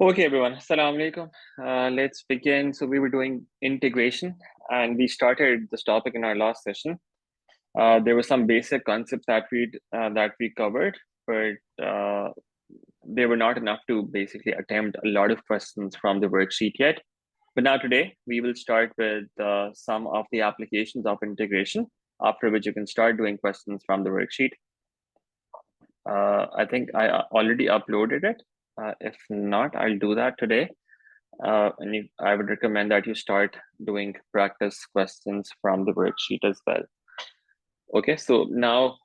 Okay, everyone. Assalamu alaikum. Let's begin. So we were doing integration, and we started this topic in our last session. There were some basic concepts that we covered, but they were not enough to basically attempt a lot of questions from the worksheet yet. But now today we will start with some of the applications of integration, after which you can start doing questions from the worksheet. I think I already uploaded it. If not, I'll do that today. And I would recommend that you start doing practice questions from the worksheet as well. Okay, so now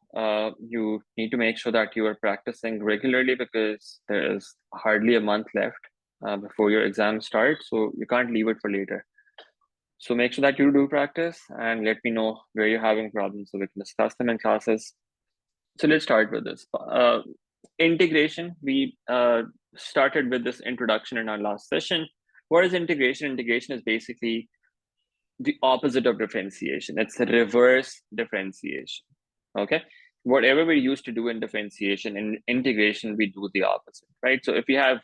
you need to make sure that you are practicing regularly because there is hardly a month left before your exam starts, so you can't leave it for later. So make sure that you do practice and let me know where you're having problems so we can discuss them in classes. So let's start with this. Integration, we started with this introduction in our last session. What is integration? Integration is basically the opposite of differentiation. It's the reverse differentiation. Okay. Whatever we used to do in differentiation, in integration, we do the opposite, right? So if we have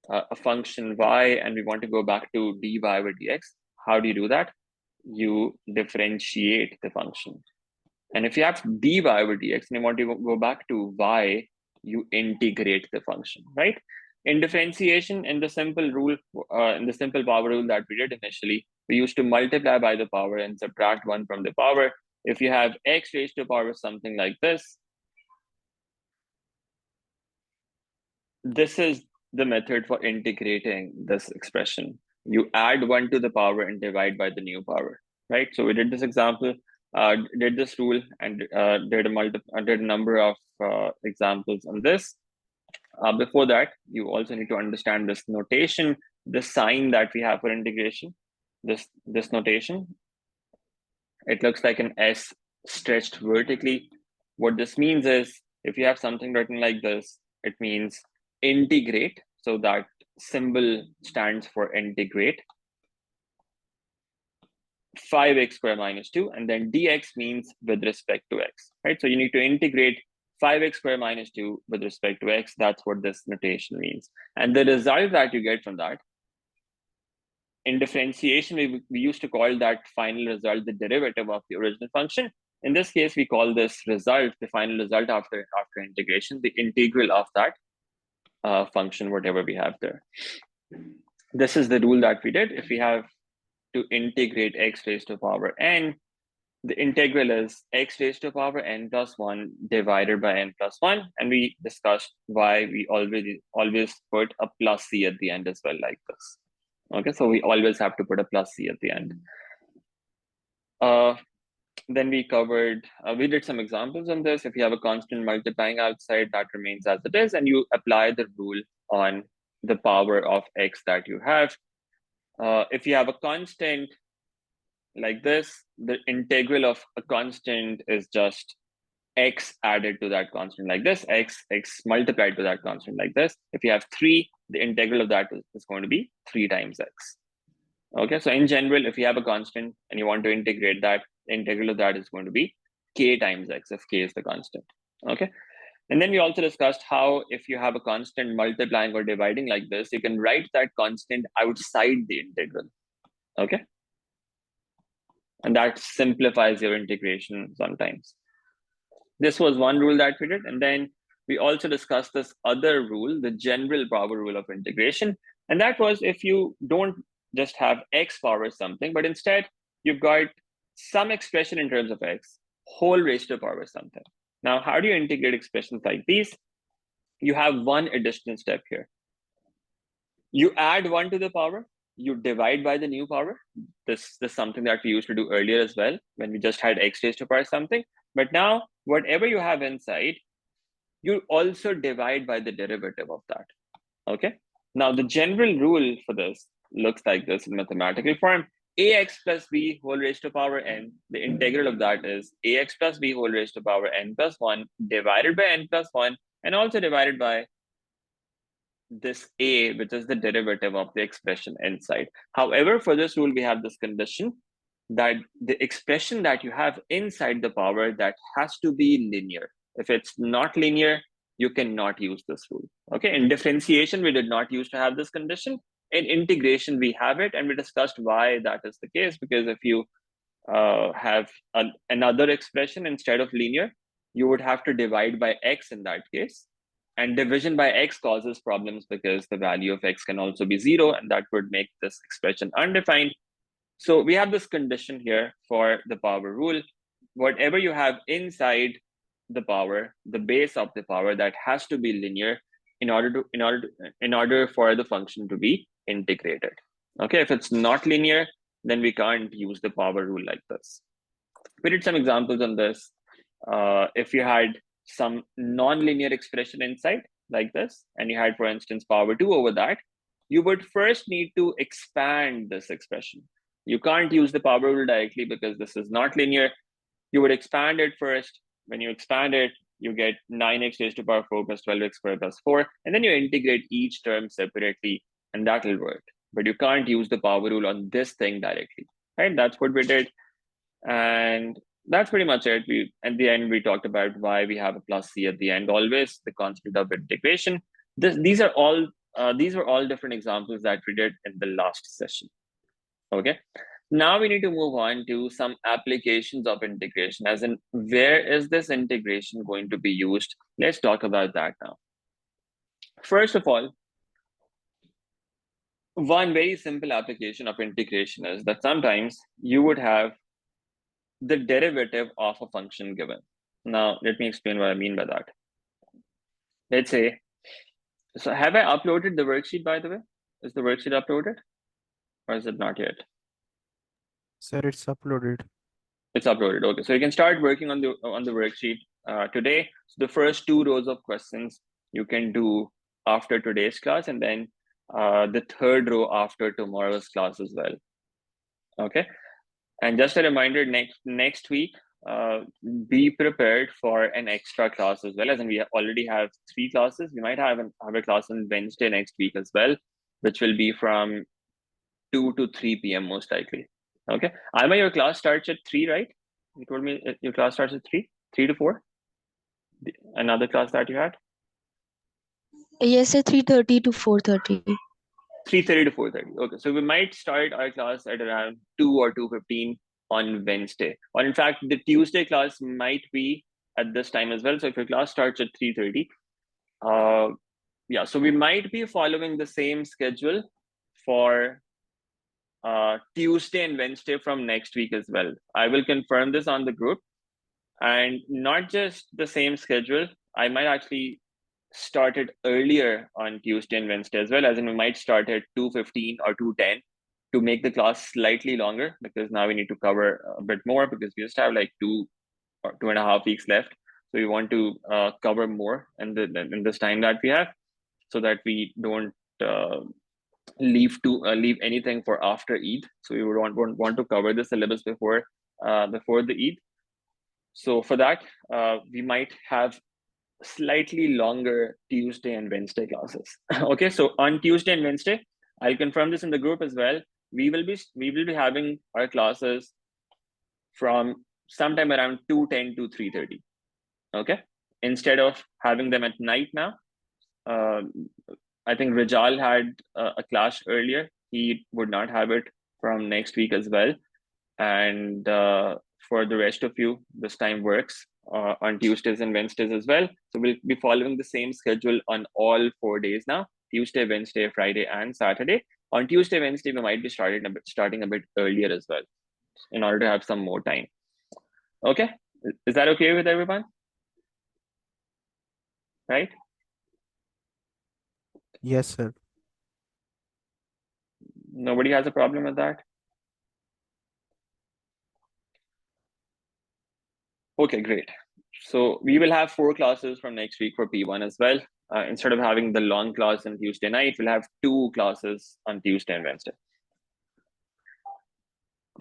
a function y and we want to go back to dy over dx, how do you do that? You differentiate the function. And if you have dy over dx and you want to go back to y, you integrate the function, right? In differentiation, in the simple power rule that we did initially, we used to multiply by the power and subtract 1 from the power. If you have x raised to the power something like this is the method for integrating this expression. You add 1 to the power and divide by the new power, right? So we did this example, did this rule, and did a number of examples on this. Before that, you also need to understand this notation, the sign that we have for integration. This notation, it looks like an S stretched vertically. What this means is, if you have something written like this, it means integrate. So that symbol stands for integrate. 5x squared minus 2, and then dx means with respect to x, right? So you need to integrate 5x squared minus 2 with respect to x. That's what this notation means. And the result that you get from that, in differentiation, we used to call that final result the derivative of the original function. In this case, we call this result the final result after integration, the integral of that function, whatever we have there. This is the rule that we did. If we have to integrate x raised to the power n, the integral is x raised to the power n plus 1 divided by n plus 1. And we discussed why we always put a plus c at the end as well, like this. Okay, so we always have to put a plus c at the end. Then we covered, we did some examples on this. If you have a constant multiplying outside, that remains as it is, and you apply the rule on the power of x that you have. If you have a constant like this, the integral of a constant is just x added to that constant like this, x multiplied to that constant like this. If you have 3, the integral of that is going to be 3 times x. Okay, so in general, if you have a constant and you want to integrate that, the integral of that is going to be k times x, if k is the constant. Okay, and then we also discussed how if you have a constant multiplying or dividing like this, you can write that constant outside the integral. Okay, and that simplifies your integration sometimes. This was one rule that we did, and then we also discussed this other rule, the general power rule of integration. And that was, if you don't just have x power something, but instead you've got some expression in terms of x, whole raised to the power something. Now, how do you integrate expressions like these? You have one additional step here. You add 1 to the power, you divide by the new power. This is something that we used to do earlier as well, when we just had x raised to the power something. But now, whatever you have inside, you also divide by the derivative of that. Okay. Now, the general rule for this looks like this in mathematical form. Ax plus b whole raised to power n, the integral of that is ax plus b whole raised to power n plus 1 divided by n plus 1, and also divided by this a, which is the derivative of the expression inside. However, for this rule, we have this condition that the expression that you have inside the power, that has to be linear. If it's not linear, you cannot use this rule. Okay, in differentiation, we did not used to have this condition. In integration, we have it, and we discussed why that is the case, because if you have another expression instead of linear, you would have to divide by x in that case. And division by x causes problems because the value of x can also be 0, and that would make this expression undefined. So we have this condition here for the power rule. Whatever you have inside the power, the base of the power, that has to be linear in order for the function to be integrated. Okay, if it's not linear, then we can't use the power rule like this. We did some examples on this. If you had some non-linear expression inside like this, and you had, for instance, power 2 over that, you would first need to expand this expression. You can't use the power rule directly because this is not linear. You would expand it first. When you expand it, you get 9x raised to the power 4 plus 12x squared plus 4, and then you integrate each term separately, and that will work. But you can't use the power rule on this thing directly, right? That's what we did. And that's pretty much it. At the end, we talked about why we have a plus c at the end always, the constant of integration. These were all different examples that we did in the last session. Okay. Now we need to move on to some applications of integration, as in where is this integration going to be used? Let's talk about that now. First of all, one very simple application of integration is that sometimes you would have the derivative of a function given. Now, let me explain what I mean by that. Let's say, so have I uploaded the worksheet, by the way? Is the worksheet uploaded or is it not yet? Sir, it's uploaded. It's uploaded. Okay, so you can start working on the worksheet today. So the first 2 rows of questions you can do after today's class, and then the 3rd row after tomorrow's class as well. Okay, and just a reminder, next week, be prepared for an extra class as well. As in, we already have 3 classes. We might have a class on Wednesday next week as well, which will be from 2 to 3 p.m. most likely. Okay, Alma, your class starts at 3, right? You told me your class starts at 3 to 4. Another class that you had? Yes, sir, 3:30 to 4:30. 3:30 to 4:30. Okay, so we might start our class at around 2 or 2:15 on Wednesday. Or in fact, the Tuesday class might be at this time as well. So if your class starts at 3:30, yeah, so we might be following the same schedule for Tuesday and Wednesday from next week as well. I will confirm this on the group, and not just the same schedule. I might actually start it earlier on Tuesday and Wednesday as well, as in we might start at 2:15 or 2:10 to make the class slightly longer, because now we need to cover a bit more because we just have like 2 or 2.5 weeks left. So we want to cover more in this time that we have, so that we don't leave anything for after Eid. So we would want to cover the syllabus before the Eid. So for that, we might have slightly longer Tuesday and Wednesday classes. Okay, so on Tuesday and Wednesday, I'll confirm this in the group as well. We will be having our classes from sometime around 2:10 to 3:30. Okay, instead of having them at night now. I think Rijal had a class earlier. He would not have it from next week as well. And for the rest of you, this time works on Tuesdays and Wednesdays as well. So we'll be following the same schedule on all 4 days now: Tuesday, Wednesday, Friday, and Saturday. On Tuesday, Wednesday, we might be starting a bit earlier as well, in order to have some more time. Okay, is that okay with everyone? Right? Yes, sir. Nobody has a problem with that? Okay, great. So we will have 4 classes from next week for P1 as well. Instead of having the long class on Tuesday night, we'll have 2 classes on Tuesday and Wednesday,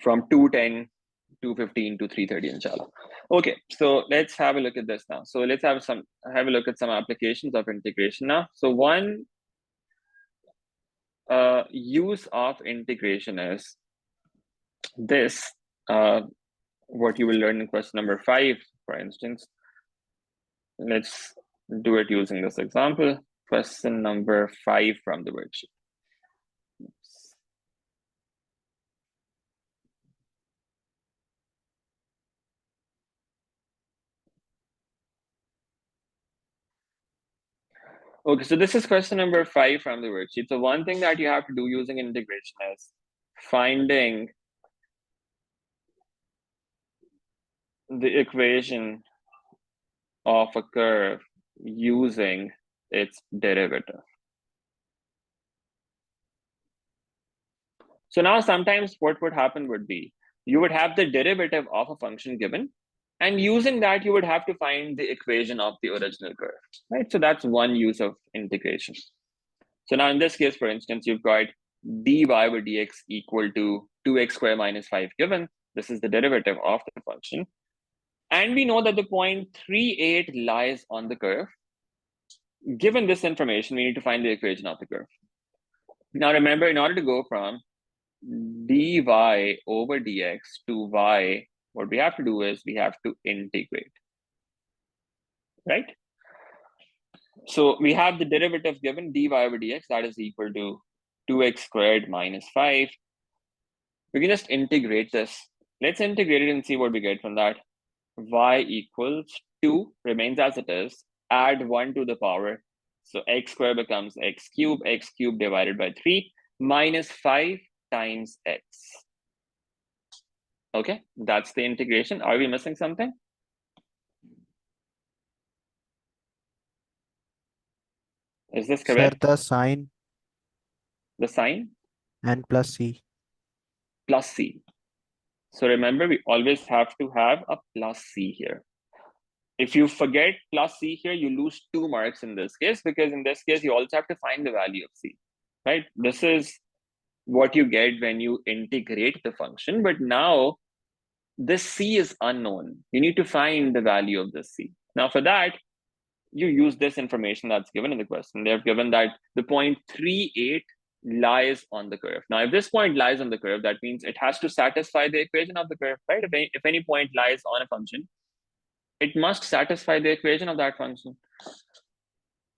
from 2:10, 2:15 to 3:30, inshallah. Okay, so let's have a look at this now. So let's have a look at some applications of integration now. So one use of integration is this, what you will learn in question number 5, for instance. Let's do it using this example. Question number 5 from the worksheet. Oops. Okay, so this is question number 5 from the worksheet. So one thing that you have to do using integration is finding the equation of a curve using its derivative. So now sometimes what would happen would be you would have the derivative of a function given, and using that you would have to find the equation of the original curve, right? So that's one use of integration. So now in this case, for instance, you've got dy over dx equal to 2x squared minus 5 given. This is the derivative of the function. And we know that the point 3, 8 lies on the curve. Given this information, we need to find the equation of the curve. Now remember, in order to go from dy over dx to y, what we have to do is we have to integrate, right? So we have the derivative given dy over dx, that is equal to 2x squared minus 5. We can just integrate this. Let's integrate it and see what we get from that. Y equals 2 remains as it is. Add 1 to the power. So x squared becomes x cubed divided by 3 minus 5 times x. Okay, that's the integration. Are we missing something? Is this Sir, correct? the sign The sign and plus C. plus c. So remember, we always have to have a plus c here. If you forget plus c here, you lose 2 marks in this case, because in this case, you also have to find the value of c, right? This is what you get when you integrate the function, but now this c is unknown. You need to find the value of this c. Now for that, you use this information that's given in the question. They've given that the point 3, 8 lies on the curve. Now, if this point lies on the curve, that means it has to satisfy the equation of the curve, right? If any point lies on a function, it must satisfy the equation of that function.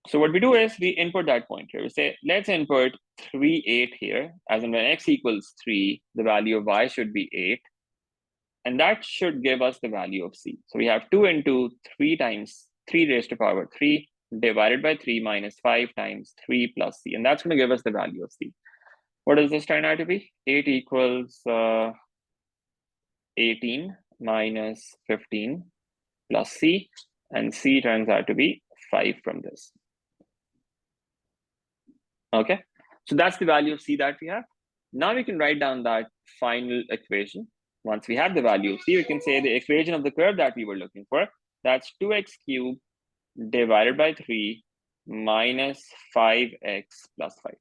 So what we do is we input that point here. We say, let's input 3, 8 here, as in when x equals 3, the value of y should be 8. And that should give us the value of c. So we have 2 into 3 times 3 raised to power 3 divided by 3 minus 5 times 3 plus c. And that's going to give us the value of c. What does this turn out to be? 8 equals 18 minus 15 plus c. And c turns out to be 5 from this. Okay, so that's the value of c that we have. Now we can write down that final equation. Once we have the value of c, we can say the equation of the curve that we were looking for, that's 2x cubed divided by 3 minus 5x plus 5.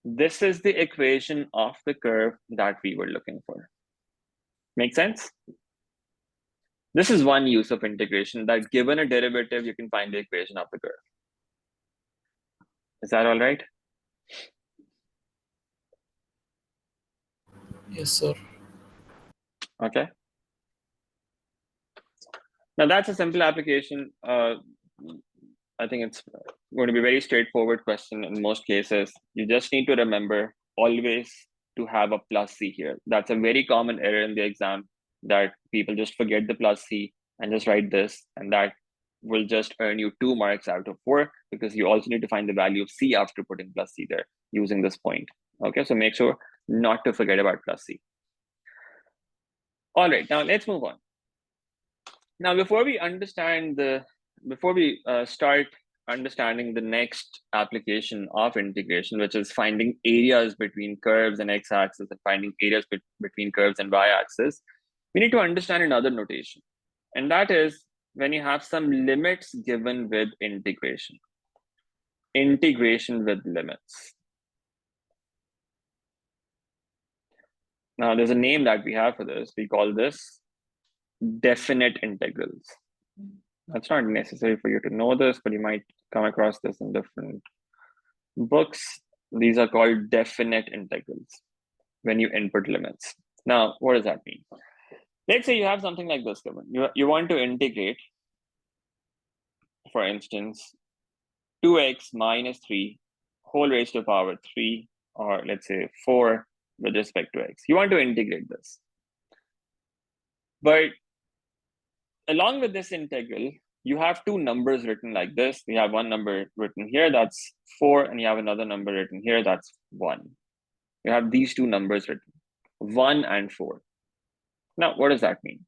This is the equation of the curve that we were looking for. Make sense? This is one use of integration, that given a derivative, you can find the equation of the curve. Is that all right? Yes, sir. Okay. Now that's a simple application. I think it's going to be a very straightforward question in most cases. You just need to remember always to have a plus c here. That's a very common error in the exam, that people just forget the plus c and just write this, and that will just earn you 2 marks out of 4, because you also need to find the value of c after putting plus c there using this point. Okay, so make sure not to forget about plus c. All right, now let's move on. Now, before we start understanding the next application of integration, which is finding areas between curves and x-axis and finding areas between curves and y-axis, we need to understand another notation. And that is when you have some limits given with integration. Integration with limits. Now, there's a name that we have for this. We call this definite integrals. That's not necessary for you to know this, but you might come across this in different books. These are called definite integrals when you input limits. Now, what does that mean? Let's say you have something like this given. You want to integrate for instance, 2x minus 3 whole raised to the power 3, or let's say 4 with respect to x. You want to integrate this. But along with this integral, you have two numbers written like this. You have one number written here, that's 4, and you have another number written here, that's 1. You have these two numbers written, 1 and 4. Now, what does that mean?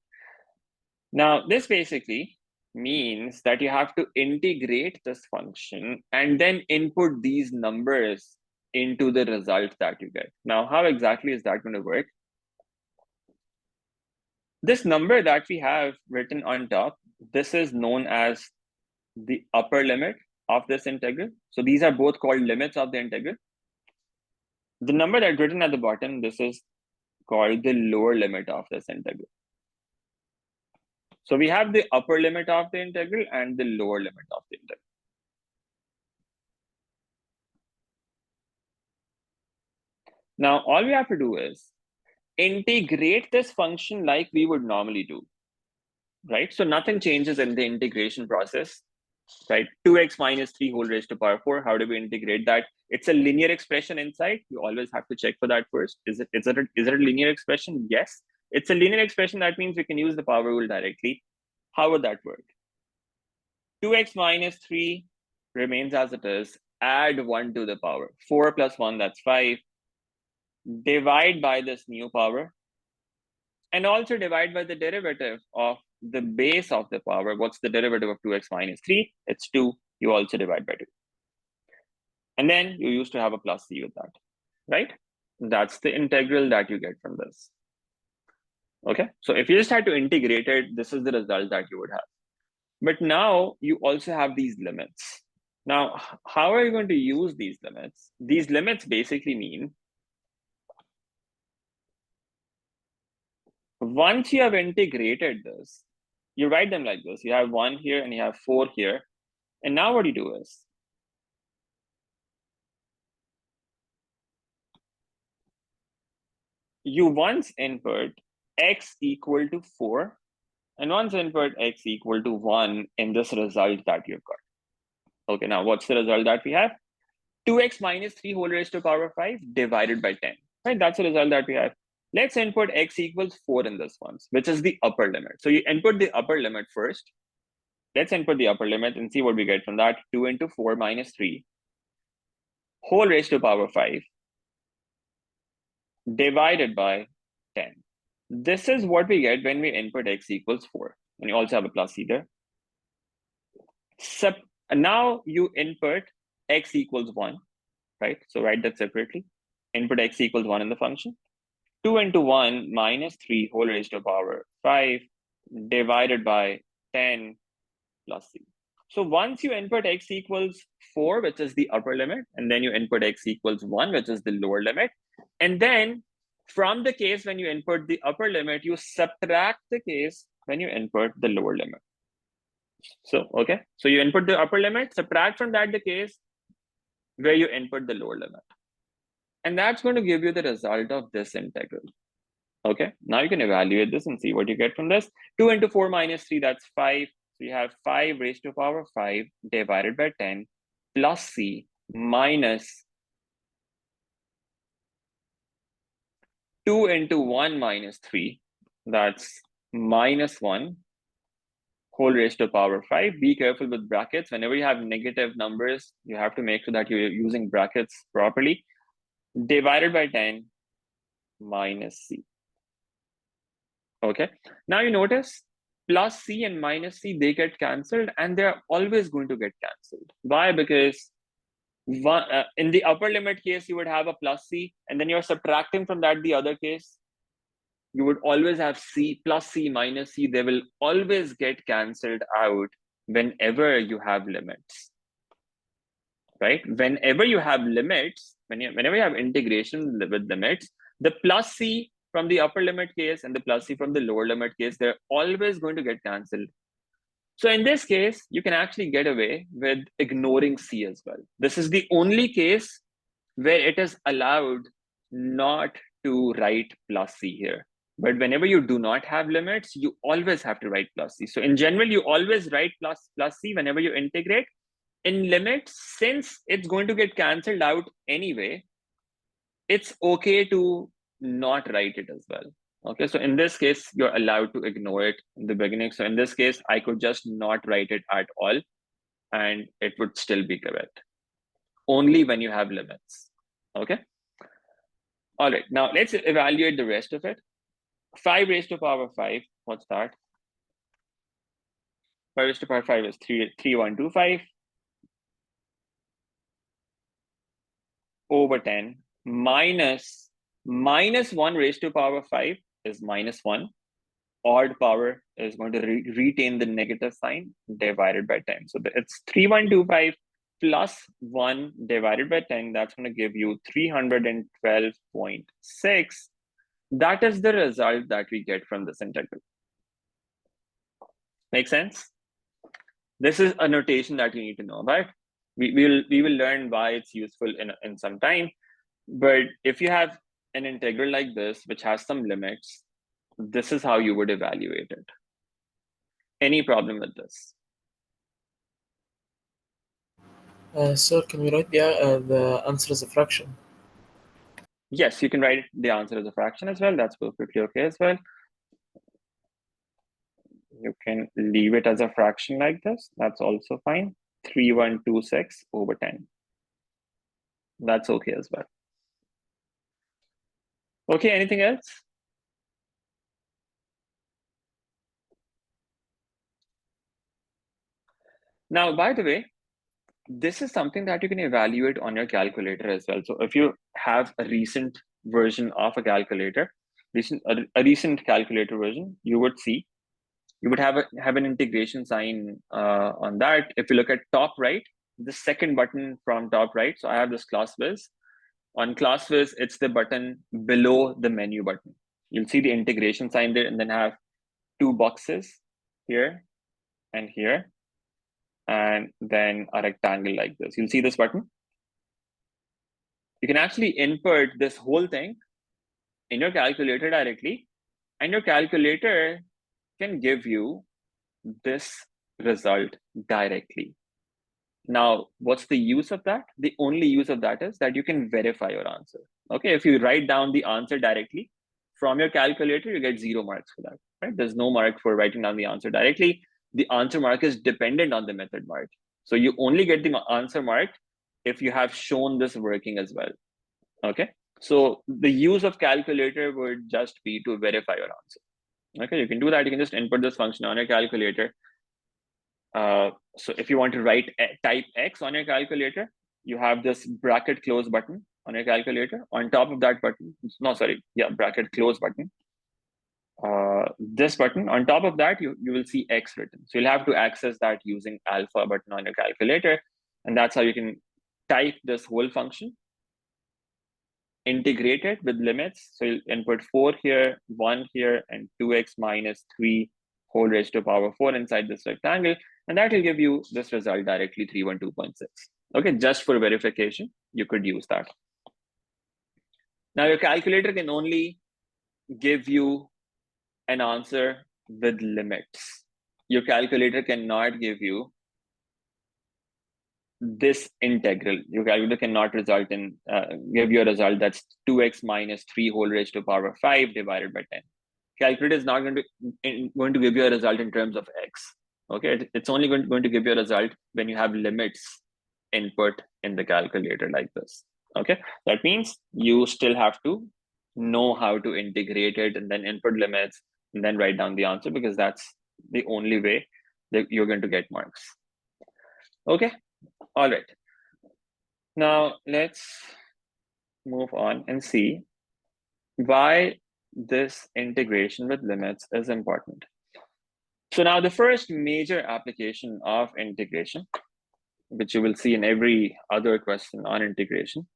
Now, this basically means that you have to integrate this function and then input these numbers into the result that you get. Now, how exactly is that going to work? This number that we have written on top, this is known as the upper limit of this integral. So these are both called limits of the integral. The number that's written at the bottom, this is called the lower limit of this integral. So we have the upper limit of the integral and the lower limit of the integral. Now, all we have to do is integrate this function like we would normally do, right? So nothing changes in the integration process, right? 2x minus 3 whole raised to power 4. How do we integrate that? It's a linear expression inside. You always have to check for that first. Is it a linear expression? Yes. It's a linear expression. That means we can use the power rule directly. How would that work? 2x minus 3 remains as it is. Add 1 to the power. 4 plus 1, that's 5. Divide by this new power. And also divide by the derivative of the base of the power. What's the derivative of 2x minus 3? It's 2. You also divide by 2. And then you used to have a plus c with that, right? That's the integral that you get from this. Okay, so if you just had to integrate it, this is the result that you would have. But now you also have these limits. Now, how are you going to use these limits? These limits basically mean once you have integrated this, you write them like this. You have 1 here and you have 4 here. And now what you do is, you once input x equal to 4 and once input x equal to 1 in this result that you've got. Okay, now what's the result that we have? 2x minus 3 whole raised to the power 5 divided by 10, right? That's the result that we have. Let's input x equals 4 in this one, which is the upper limit. So you input the upper limit first. Let's input the upper limit and see what we get from that. 2 into 4 minus 3 whole raised to the power 5 divided by 10. This is what we get when we input x equals 4. And you also have a plus c there. Now you input x equals 1, right? So write that separately. Input x equals 1 in the function. 2 into 1 minus 3 whole raised to the power 5 divided by 10 plus c. So once you input x equals 4, which is the upper limit, and then you input x equals 1, which is the lower limit, and then from the case when you input the upper limit, you subtract the case when you input the lower limit. So, okay, so you input the upper limit, subtract from that the case where you input the lower limit. And that's going to give you the result of this integral. Okay, now you can evaluate this and see what you get from this. 2 into 4 minus 3, that's 5. So you have 5 raised to the power 5 divided by 10 plus c minus 2 into 1 minus 3, that's minus 1 whole raised to the power 5. Be careful with brackets. Whenever you have negative numbers, you have to make sure that you're using brackets properly. Divided by 10 minus c. Okay, now you notice plus c and minus c, they get cancelled and they're always going to get cancelled. Why? Because in the upper limit case, you would have a plus c, and then you're subtracting from that the other case. You would always have c plus c minus c. They will always get cancelled out whenever you have limits, right? Whenever you have limits, whenever you have integration with limits, the plus c from the upper limit case and the plus c from the lower limit case, they're always going to get cancelled. So in this case, you can actually get away with ignoring c as well. This is the only case where it is allowed not to write plus c here. But whenever you do not have limits, you always have to write plus c. So in general, you always write plus c whenever you integrate. In limits, since it's going to get cancelled out anyway, it's okay to not write it as well. Okay, so in this case, you're allowed to ignore it in the beginning. So in this case, I could just not write it at all, and it would still be correct. Only when you have limits. Okay. All right, now let's evaluate the rest of it. 5 raised to power 5, what's that? 5 raised to power 5 is 3125 over 10 minus 1 raised to power 5 is -1. Odd power is going to retain the negative sign divided by 10. So it's 3125 plus 1 divided by 10. That's going to give you 312.6. That is the result that we get from this integral. Make sense? This is a notation that you need to know about. We will learn why it's useful in some time. But if you have an integral like this, which has some limits, this is how you would evaluate it. Any problem with this? Sir, can we write the answer as a fraction? Yes, you can write the answer as a fraction as well. That's perfectly okay as well. You can leave it as a fraction like this. That's also fine. 3126 over 10. That's okay as well. Okay, anything else? Now, by the way, this is something that you can evaluate on your calculator as well. So if you have a recent version of a calculator, a recent calculator version, you would see, you would have an integration sign on that. If you look at top right, the second button from top right, so I have this class viz. On class viz, it's the button below the menu button. You'll see the integration sign there, and then have 2 boxes here and here, and then a rectangle like this. You'll see this button. You can actually input this whole thing in your calculator directly, and your calculator can give you this result directly. Now, what's the use of that? The only use of that is that you can verify your answer. Okay, if you write down the answer directly from your calculator, you get 0 marks for that, right? There's no mark for writing down the answer directly. The answer mark is dependent on the method mark. So you only get the answer mark if you have shown this working as well. Okay, so the use of calculator would just be to verify your answer. Okay, you can do that. You can just input this function on your calculator. So if you want to type X on your calculator, you have this bracket close button on your calculator. On top of that button, bracket close button. This button, on top of that, you will see X written. So you'll have to access that using alpha button on your calculator. And that's how you can type this whole function, integrate it with limits. So you'll input 4 here, 1 here, and 2x minus 3 whole raised to power 4 inside this rectangle. And that will give you this result directly, 312.6. Okay, just for verification, you could use that. Now your calculator can only give you an answer with limits. Your calculator cannot give you this integral. Your calculator cannot give you a result that's 2x minus 3 whole raised to power 5 divided by 10. Calculator is not going to give you a result in terms of x. Okay, it's only going to give you a result when you have limits input in the calculator like this. Okay, that means you still have to know how to integrate it and then input limits and then write down the answer, because that's the only way that you're going to get marks. Okay, all right. Now let's move on and see why this integration with limits is important. So now the first major application of integration, which you will see in every other question on integration,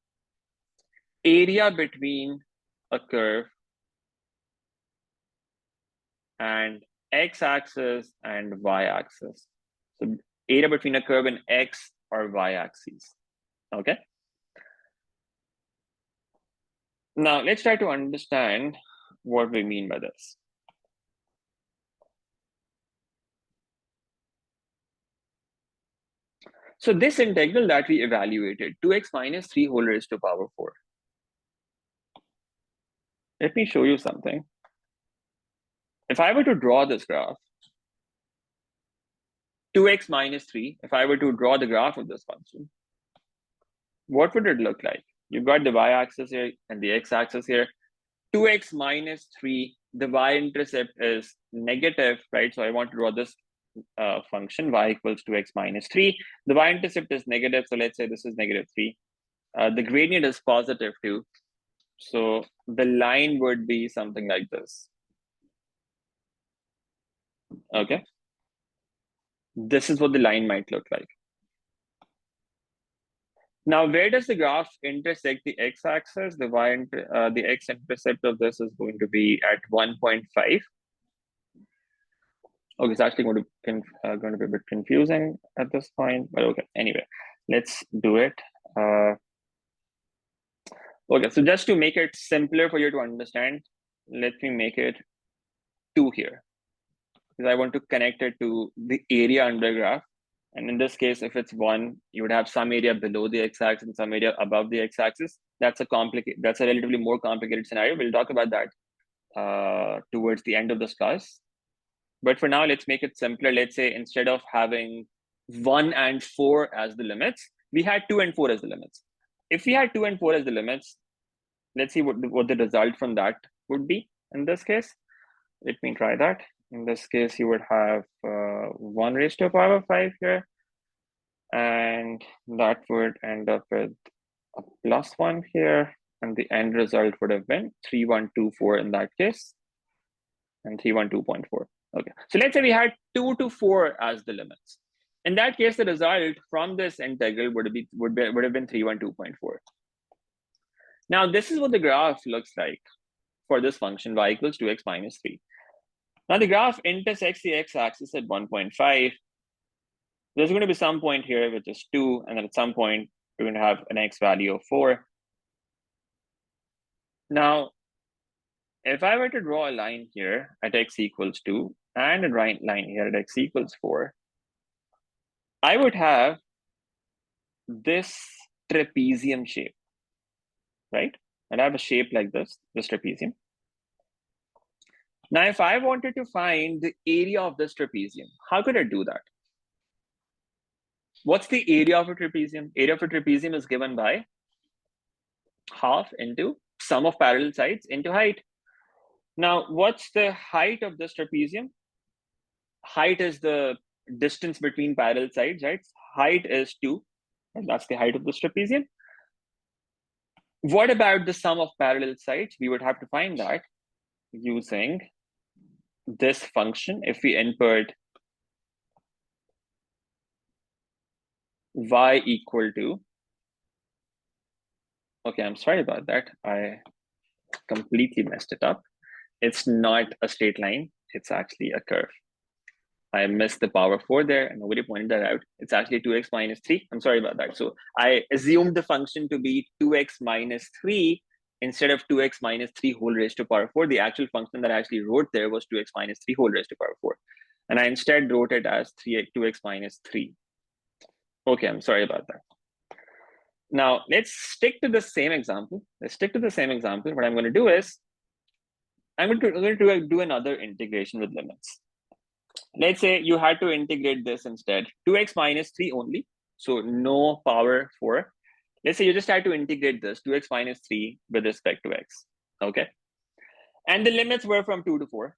area between a curve and x-axis and y-axis. So area between a curve and x or y-axis. Okay. Now let's try to understand what we mean by this. So this integral that we evaluated, 2x minus 3 whole raised to power 4. Let me show you something. If I were to draw this graph, 2x minus 3, if I were to draw the graph of this function, what would it look like? You've got the y-axis here and the x-axis here. 2x minus 3, the y-intercept is negative, right? So I want to draw this function, y equals 2x minus 3. The y-intercept is negative, so let's say this is negative 3. The gradient is positive 2. So the line would be something like this. Okay. This is what the line might look like. Now, where does the graph intersect the x-axis? The x-intercept of this is going to be at 1.5. Okay, it's actually going to be a bit confusing at this point, but okay. Anyway, let's do it. Okay, so just to make it simpler for you to understand, let me make it 2 here, because I want to connect it to the area under the graph. And in this case, if it's 1, you would have some area below the x-axis and some area above the x-axis. That's a relatively more complicated scenario. We'll talk about that towards the end of this class. But for now, let's make it simpler. Let's say instead of having 1 and 4 as the limits, we had 2 and 4 as the limits. If we had 2 and 4 as the limits, let's see what the result from that would be in this case. Let me try that. In this case, you would have 1 raised to the power 5 here. And that would end up with a +1 here. And the end result would have been 3124 in that case. And 312.4. Okay. So let's say we had 2 to 4 as the limits. In that case, the result from this integral would have been 312.4. Now, this is what the graph looks like for this function, y equals 2x minus 3. Now, the graph intersects the x-axis at 1.5. There's going to be some point here, which is 2, and then at some point, we're going to have an x value of 4. Now, if I were to draw a line here at x equals 2, and a line here at x equals 4, I would have this trapezium shape, right? And I have a shape like this trapezium. Now, if I wanted to find the area of this trapezium, how could I do that? What's the area of a trapezium? Area of a trapezium is given by half into sum of parallel sides into height. Now, what's the height of this trapezium? Height is the distance between parallel sides, right? Height is 2, and that's the height of this trapezium. What about the sum of parallel sides? We would have to find that using this function. If we input y equal to, okay, I'm sorry about that. I completely messed it up. It's not a straight line. It's actually a curve. I missed the power 4 there, and nobody pointed that out. It's actually 2x minus 3. I'm sorry about that. So I assumed the function to be 2x minus 3 instead of 2x minus 3 whole raised to power 4. The actual function that I actually wrote there was 2x minus 3 whole raised to power 4. And I instead wrote it as 2x minus 3. Okay, I'm sorry about that. Now, let's stick to the same example. What I'm going to do is, I'm going to do another integration with limits. Let's say you had to integrate this instead, 2x minus 3 only, so no power 4. Let's say you just had to integrate this, 2x minus 3 with respect to x, okay? And the limits were from 2 to 4.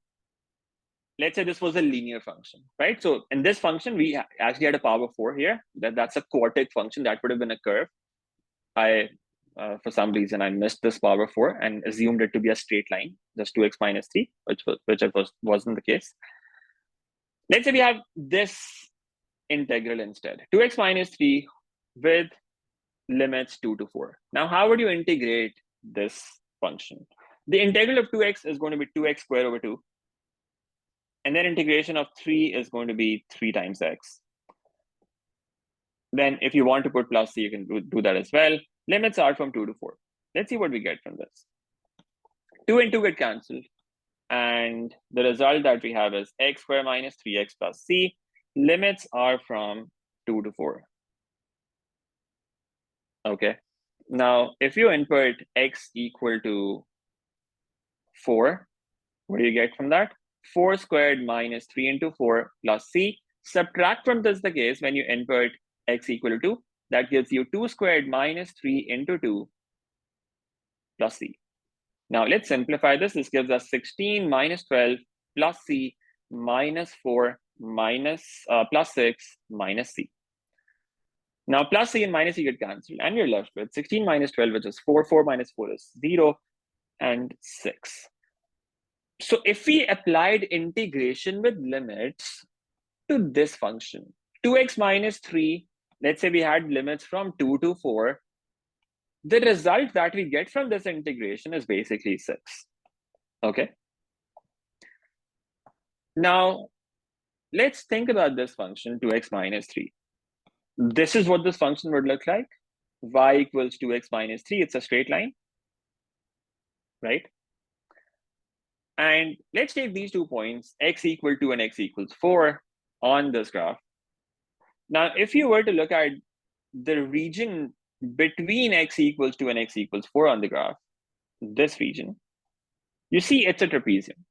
Let's say this was a linear function, right? So in this function, we actually had a power 4 here. That's a quartic function. That would have been a curve. For some reason, I missed this power 4 and assumed it to be a straight line, just 2x minus 3, which wasn't the case. Let's say we have this integral instead, 2x minus 3 with limits 2 to 4. Now, how would you integrate this function? The integral of 2x is going to be 2x squared over 2. And then integration of 3 is going to be 3 times x. Then if you want to put plus c, you can do that as well. Limits are from 2 to 4. Let's see what we get from this. 2 and 2 get cancelled. And the result that we have is x squared minus 3x plus c. Limits are from 2 to 4. Okay. Now, if you input x equal to 4, what do you get from that? 4 squared minus 3 into 4 plus c. Subtract from this the case when you input x equal to 2. That gives you 2 squared minus 3 into 2 plus c. Now let's simplify this. This gives us 16 minus 12 plus c minus 4 minus plus 6 minus c. Now plus c and minus c get cancelled, and you're left with 16 minus 12, which is 4. 4 minus 4 is 0, and 6. So if we applied integration with limits to this function, 2x minus 3, let's say we had limits from 2 to 4, the result that we get from this integration is basically 6. Okay. Now, let's think about this function, 2x minus 3. This is what this function would look like. Y equals 2x minus 3. It's a straight line, right? And let's take these 2 points, x equal to and x equals 4 on this graph. Now, if you were to look at the region between x equals 2 and x equals 4 on the graph, this region, you see it's a trapezium,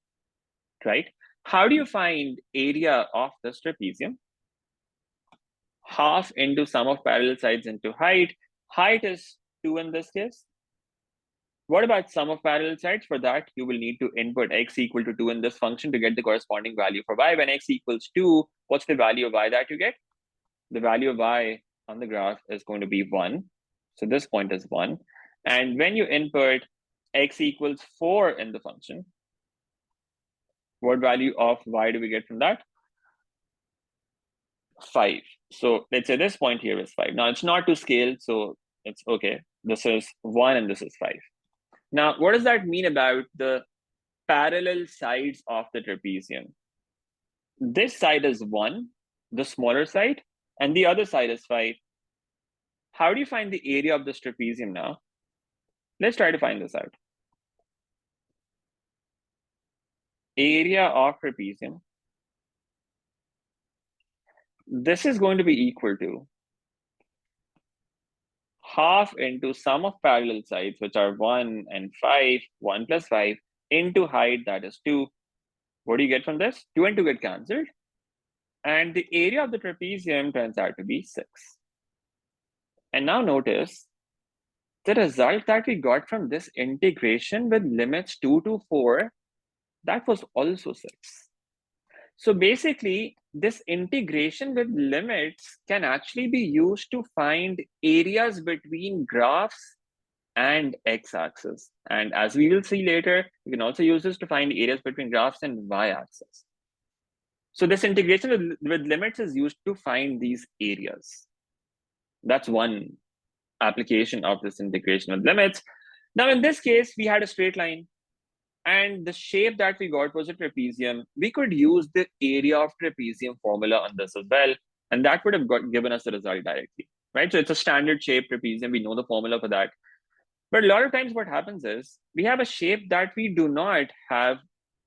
right? How do you find area of this trapezium? Half into sum of parallel sides into height. Height is 2 in this case. What about sum of parallel sides? For that, you will need to input x equal to 2 in this function to get the corresponding value for y. When x equals 2, what's the value of y that you get? The value of y on the graph is going to be 1. So this point is 1. And when you input x equals 4 in the function, what value of y do we get from that? 5. So let's say this point here is 5. Now it's not to scale, so it's okay. This is 1 and this is 5. Now, what does that mean about the parallel sides of the trapezium? This side is 1, the smaller side, and the other side is 5. How do you find the area of this trapezium now? Let's try to find this out. Area of trapezium. This is going to be equal to half into sum of parallel sides, which are 1 and 5, 1 plus 5, into height, that is 2. What do you get from this? 2 and 2 get cancelled. And the area of the trapezium turns out to be 6. And now notice the result that we got from this integration with limits 2 to 4, that was also 6. So basically, this integration with limits can actually be used to find areas between graphs and x-axis. And as we will see later, you can also use this to find areas between graphs and y-axis. So this integration with limits is used to find these areas. That's one application of this integration with limits. Now, in this case, we had a straight line, and the shape that we got was a trapezium. We could use the area of trapezium formula on this as well, and that would have given us the result directly, right? So it's a standard shape trapezium. We know the formula for that. But a lot of times what happens is we have a shape that we do not have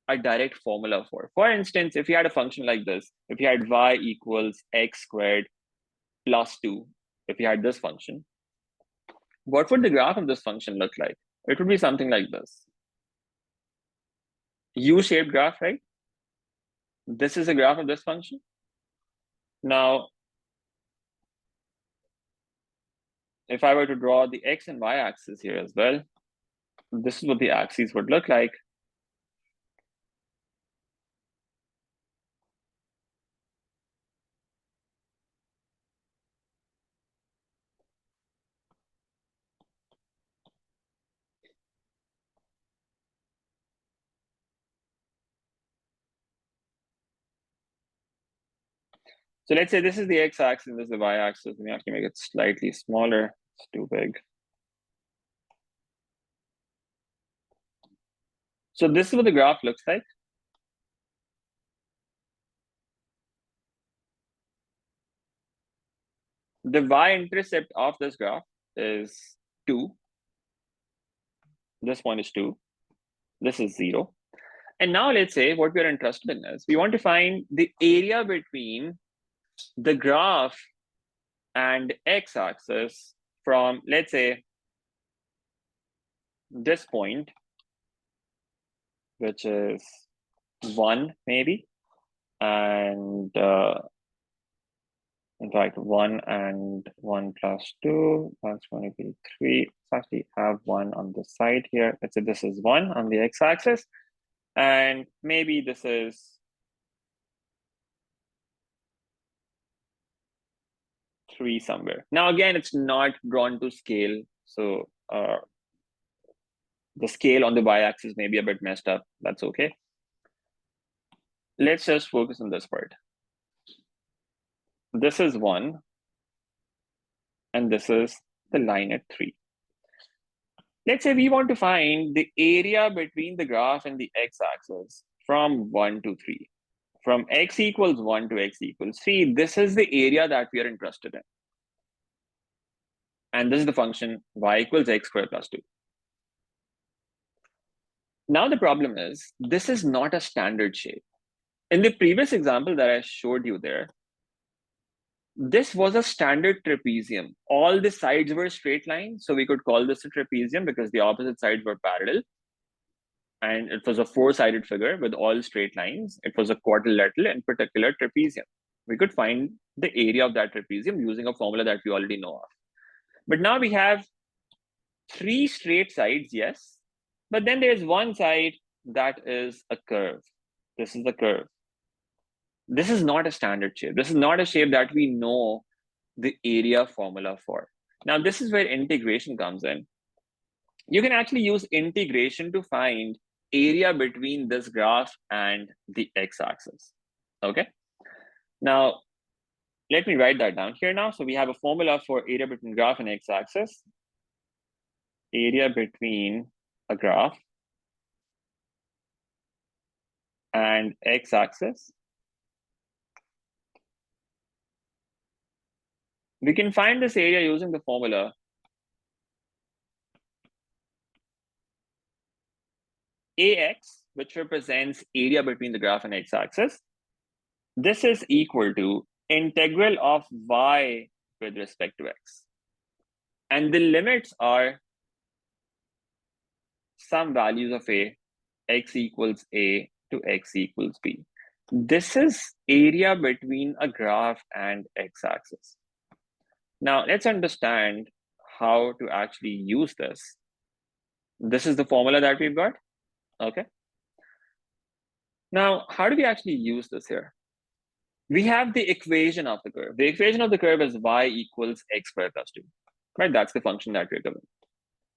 a direct formula for. For instance, if you had a function like this, if you had y equals x squared plus 2, if you had this function, what would the graph of this function look like? It would be something like this. U-shaped graph, right? This is a graph of this function. Now, if I were to draw the x and y axis here as well, this is what the axes would look like. So let's say this is the x-axis and this is the y-axis. Let me actually make it slightly smaller. It's too big. So this is what the graph looks like. The y-intercept of this graph is 2. This one is 2. This is 0. And now let's say what we're interested in is we want to find the area between the graph and x-axis from, let's say, this point, which is 1 maybe, and in fact 1 and 1 plus 2, that's going to be 3. Let's actually have 1 on the side here. Let's say this is 1 on the x-axis, and maybe this is 3 somewhere. Now again, it's not drawn to scale, so the scale on the y-axis may be a bit messed up. That's okay. Let's just focus on this part. This is 1, and this is the line at 3. Let's say we want to find the area between the graph and the x-axis from 1 to 3. From x equals 1 to x equals 3, this is the area that we are interested in. And this is the function y equals x squared plus 2. Now the problem is, this is not a standard shape. In the previous example that I showed you there, this was a standard trapezium. All the sides were straight lines, so we could call this a trapezium because the opposite sides were parallel. And it was a 4-sided figure with all straight lines. It was a quadrilateral, in particular trapezium. We could find the area of that trapezium using a formula that we already know of. But now we have 3 straight sides, yes, but then there's one side that is a curve. This is the curve. This is not a standard shape. This is not a shape that we know the area formula for. Now, this is where integration comes in. You can actually use integration to find area between this graph and the x-axis. Okay. Now, let me write that down here now. So we have a formula for area between graph and x-axis. Area between a graph and x-axis. We can find this area using the formula AX, which represents area between the graph and x-axis. This is equal to integral of y with respect to x. And the limits are some values of a, x equals a to x equals b. This is area between a graph and x-axis. Now, let's understand how to actually use this. This is the formula that we've got. Okay. Now, how do we actually use this here? We have the equation of the curve. The equation of the curve is y equals x squared plus 2. Right? That's the function that we're given.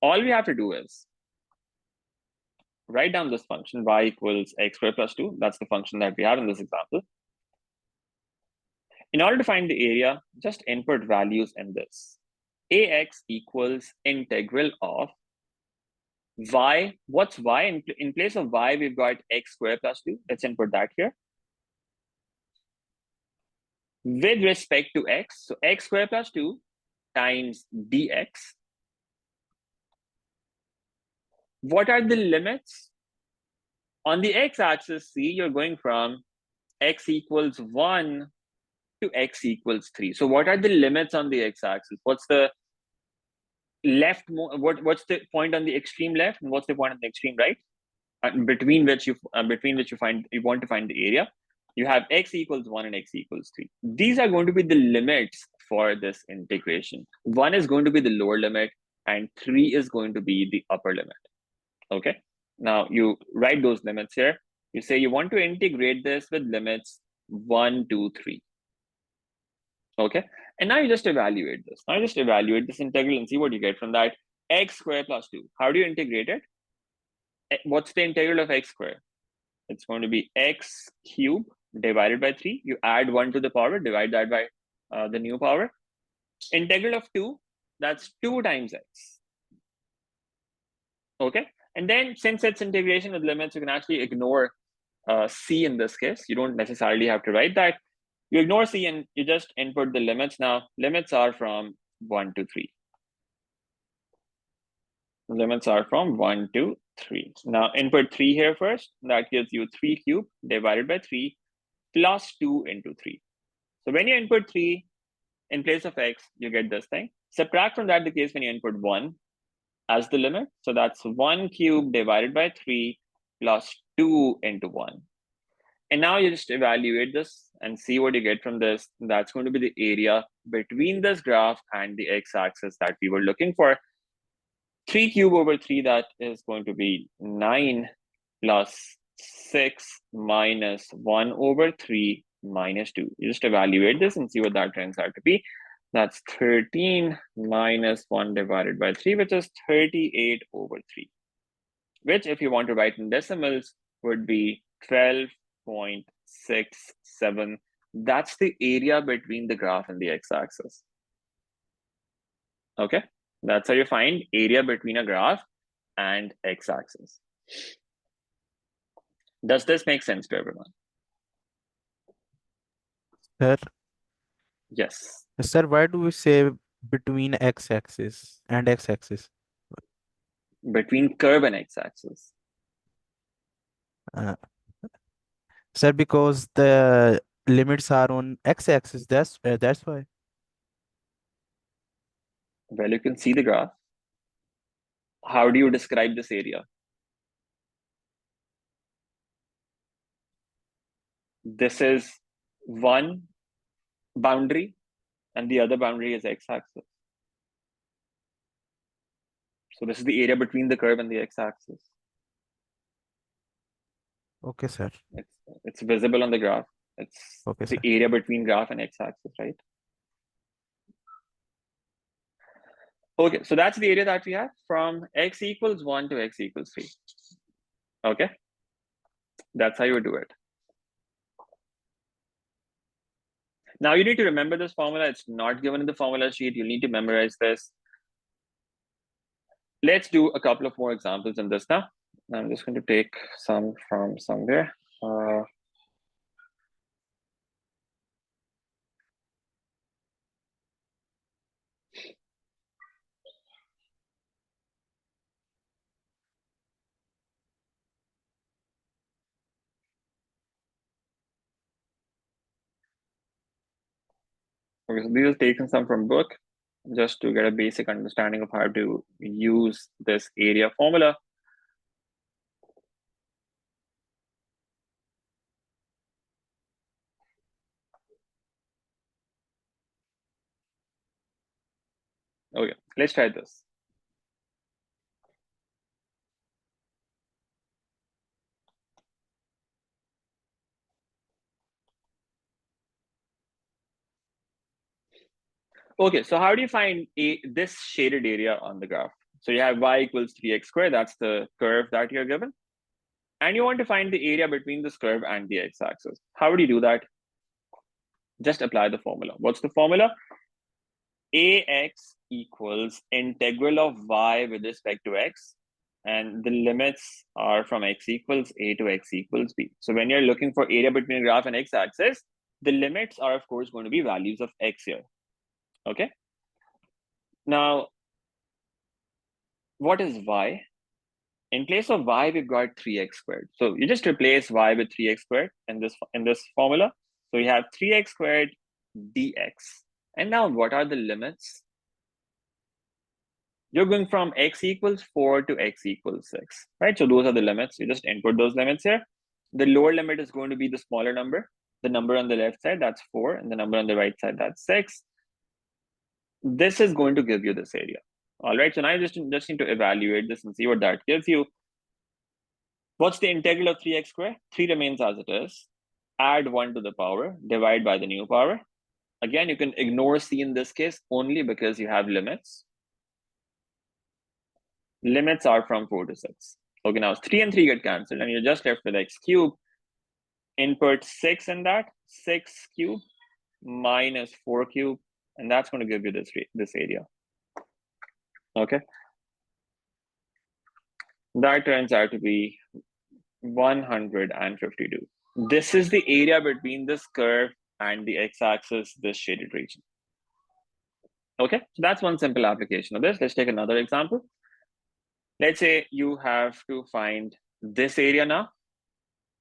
All we have to do is write down this function, y equals x squared plus 2. That's the function that we have in this example. In order to find the area, just input values in this. Ax equals integral of y. What's y? In place of y, we've got x squared plus 2. Let's input that here. With respect to x, so x squared plus 2 times dx. What are the limits? On the x-axis, see, you're going from x equals 1 to x equals 3. So what are the limits on the x-axis? What's the left? What's the point on the extreme left, and what's the point on the extreme right? Between which you want to find the area. You have x equals 1 and x equals 3. These are going to be the limits for this integration. 1 is going to be the lower limit, and 3 is going to be the upper limit. Okay. Now you write those limits here. You say you want to integrate this with limits 1, 2, 3. Okay. And now you just evaluate this. Now you just evaluate this integral and see what you get from that. X squared plus 2. How do you integrate it? What's the integral of x squared? It's going to be x cubed divided by 3. You add 1 to the power, divide that by the new power. Integral of 2, that's 2 times x. Okay. And then since it's integration with limits, you can actually ignore c in this case. You don't necessarily have to write that. You ignore c and you just input the limits. Now, limits are from 1 to 3. Limits are from 1 to 3. Now input 3 here first. That gives you 3 cubed divided by 3 plus 2 into 3. So when you input 3 in place of x, you get this thing. Subtract from that the case when you input 1 as the limit. So that's 1 cubed divided by 3 plus 2 into 1. And now you just evaluate this and see what you get from this. That's going to be the area between this graph and the x-axis that we were looking for. 3 cube over 3, that is going to be 9 plus 6 minus 1 over 3 minus 2. You just evaluate this and see what that turns out to be. That's 13 minus 1 divided by 3, which is 38 over 3, which if you want to write in decimals would be 12.67. That's the area between the graph and the x-axis. Okay, that's how you find area between a graph and x-axis. Does this make sense to everyone? Sir, Yes. sir, why do we say between x-axis and x-axis? Between curve and x-axis. Uh, Sir, because the limits are on x-axis. That's why. Well, you can see the graph. How do you describe this area? This is one boundary and the other boundary is x-axis. So this is the area between the curve and the x-axis. Okay, sir. It's visible on the graph. It's Okay, the sir. area between graph and x-axis, right? Okay, so that's the area that we have from x equals 1 to x equals 3. Okay, that's how you do it. Now you need to remember this formula. It's not given in the formula sheet. You need to memorize this. Let's do a couple of more examples in this now. I'm just going to take some from somewhere. Okay, so these are taken some from book just to get a basic understanding of how to use this area formula. Okay, let's try this. Okay, so how do you find this shaded area on the graph? So you have y equals 3x squared. That's the curve that you're given. And you want to find the area between this curve and the x-axis. How would you do that? Just apply the formula. What's the formula? Ax equals integral of y with respect to x. And the limits are from x equals a to x equals b. So when you're looking for area between graph and x-axis, the limits are, of course, going to be values of x here. Okay. Now, what is y? In place of y, we've got 3x squared. So you just replace y with 3x squared in this formula. So you have 3x squared dx. And now what are the limits? You're going from x equals 4 to x equals 6, right? So those are the limits. You just input those limits here. The lower limit is going to be the smaller number. The number on the left side, that's 4. And the number on the right side, that's 6. This is going to give you this area. All right, so now you just need to evaluate this and see what that gives you. What's the integral of 3x squared? 3 remains as it is. Add 1 to the power, divide by the new power. Again, you can ignore c in this case only because you have limits. Limits are from 4 to 6. Okay, now 3 and 3 get cancelled and you're just left with x cubed. Input 6 in that, 6 cubed minus 4 cubed, and that's going to give you this area. Okay. That turns out to be 152. This is the area between this curve and the x-axis, this shaded region. Okay, so that's one simple application of this. Let's take another example. Let's say you have to find this area now.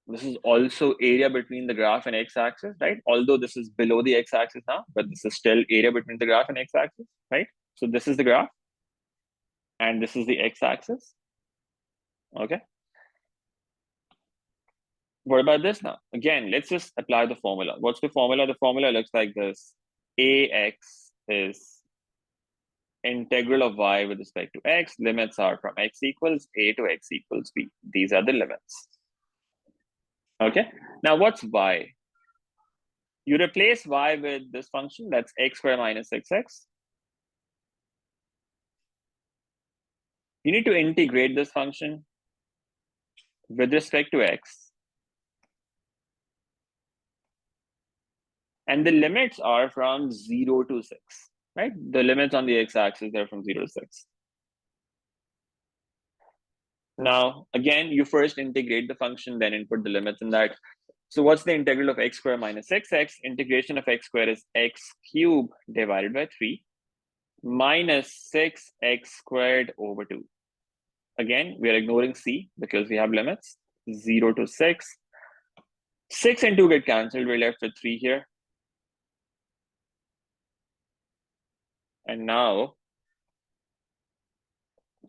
This is also area between the graph and x-axis, right? Although this is below the x-axis now, but this is still area between the graph and x-axis, right? So this is the graph, and this is the x-axis, okay? What about this now? Again, let's just apply the formula. What's the formula? The formula looks like this. Ax is integral of y with respect to x. Limits are from x equals a to x equals b. These are the limits. Okay, now what's y? You replace y with this function, that's x squared minus 6x. You need to integrate this function with respect to x. And the limits are from 0 to 6, right? The limits on the x-axis are from 0 to 6. Now, again, you first integrate the function, then input the limits in that. So what's the integral of x squared minus 6x? Integration of x squared is x cubed divided by 3 minus 6x squared over 2. Again, we are ignoring c because we have limits 0 to 6. 6 and 2 get cancelled. We're left with 3 here. And now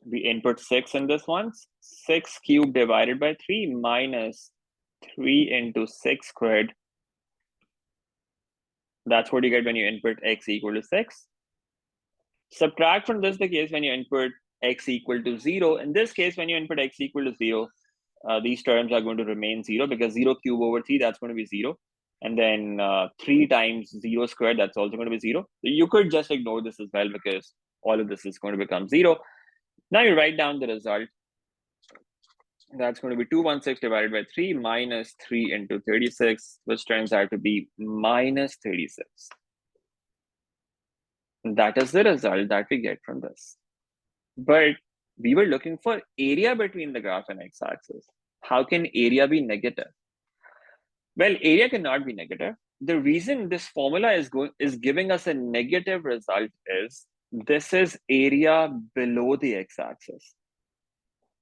we input 6 in this one. 6 cubed divided by 3 minus 3 into 6 squared. That's what you get when you input x equal to 6. Subtract from this the case when you input x equal to 0. In this case, when you input x equal to 0, these terms are going to remain 0 because 0 cube over 3, that's going to be 0. And then 3 times 0 squared, that's also going to be 0. So you could just ignore this as well because all of this is going to become 0. Now you write down the result. That's going to be 216 divided by 3 minus 3 into 36, which turns out to be minus 36. That is the result that we get from this. But we were looking for area between the graph and x-axis. How can area be negative? Well, area cannot be negative. The reason this formula is giving us a negative result is this is area below the x-axis.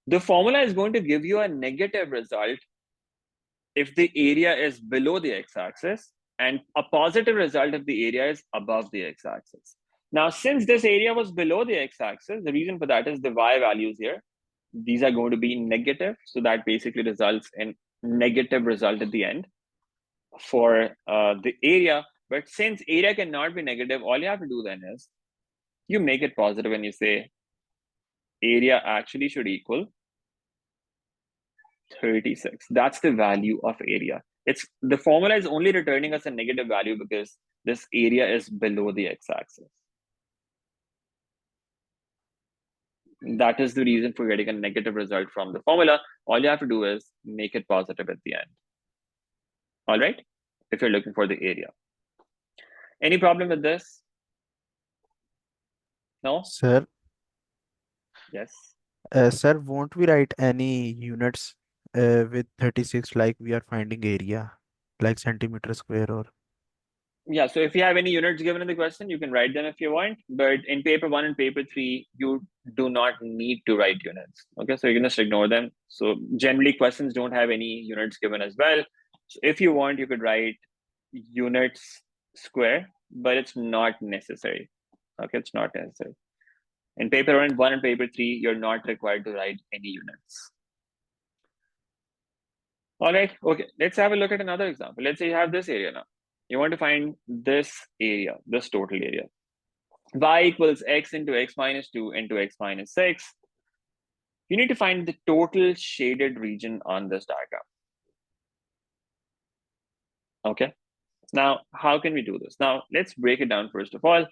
The formula is going to give you a negative result if the area is below the x-axis and a positive result if the area is above the x-axis. Now, since this area was below the x-axis, the reason for that is the y values here. These are going to be negative. So that basically results in negative result at the end for the area. But since area cannot be negative, all you have to do then is you make it positive and you say area actually should equal 36. That's the value of area. The formula is only returning us a negative value because this area is below the x-axis. That is the reason for getting a negative result from the formula. All you have to do is make it positive at the end. All right, if you're looking for the area. Any problem with this? No? Sir, Yes. sir, won't we write any units with 36 like we are finding area, like centimeter square or? Yeah, so if you have any units given in the question, you can write them if you want. But in paper 1 and paper 3, you do not need to write units. Okay, so you can just ignore them. So generally questions don't have any units given as well. So if you want, you could write units square, but it's not necessary. Okay, it's not necessary. In paper 1 and paper 3, you're not required to write any units. All right, okay, let's have a look at another example. Let's say you have this area now. You want to find this area, this total area. Y equals x into x minus 2 into x minus 6. You need to find the total shaded region on this diagram. Okay, now how can we do this? Now let's break it down first of all.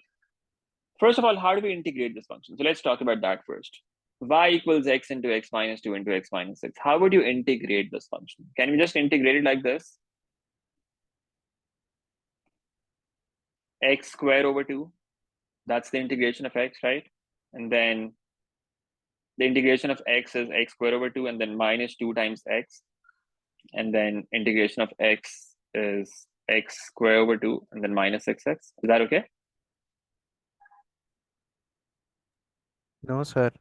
First of all, how do we integrate this function? So let's talk about that first. Y equals x into x minus 2 into x minus 6. How would you integrate this function? Can we just integrate it like this? X squared over 2. That's the integration of x, right? And then the integration of x is x squared over 2 and then minus 2 times x. And then integration of x is x squared over 2 and then minus 6x. Is that okay? No, sir.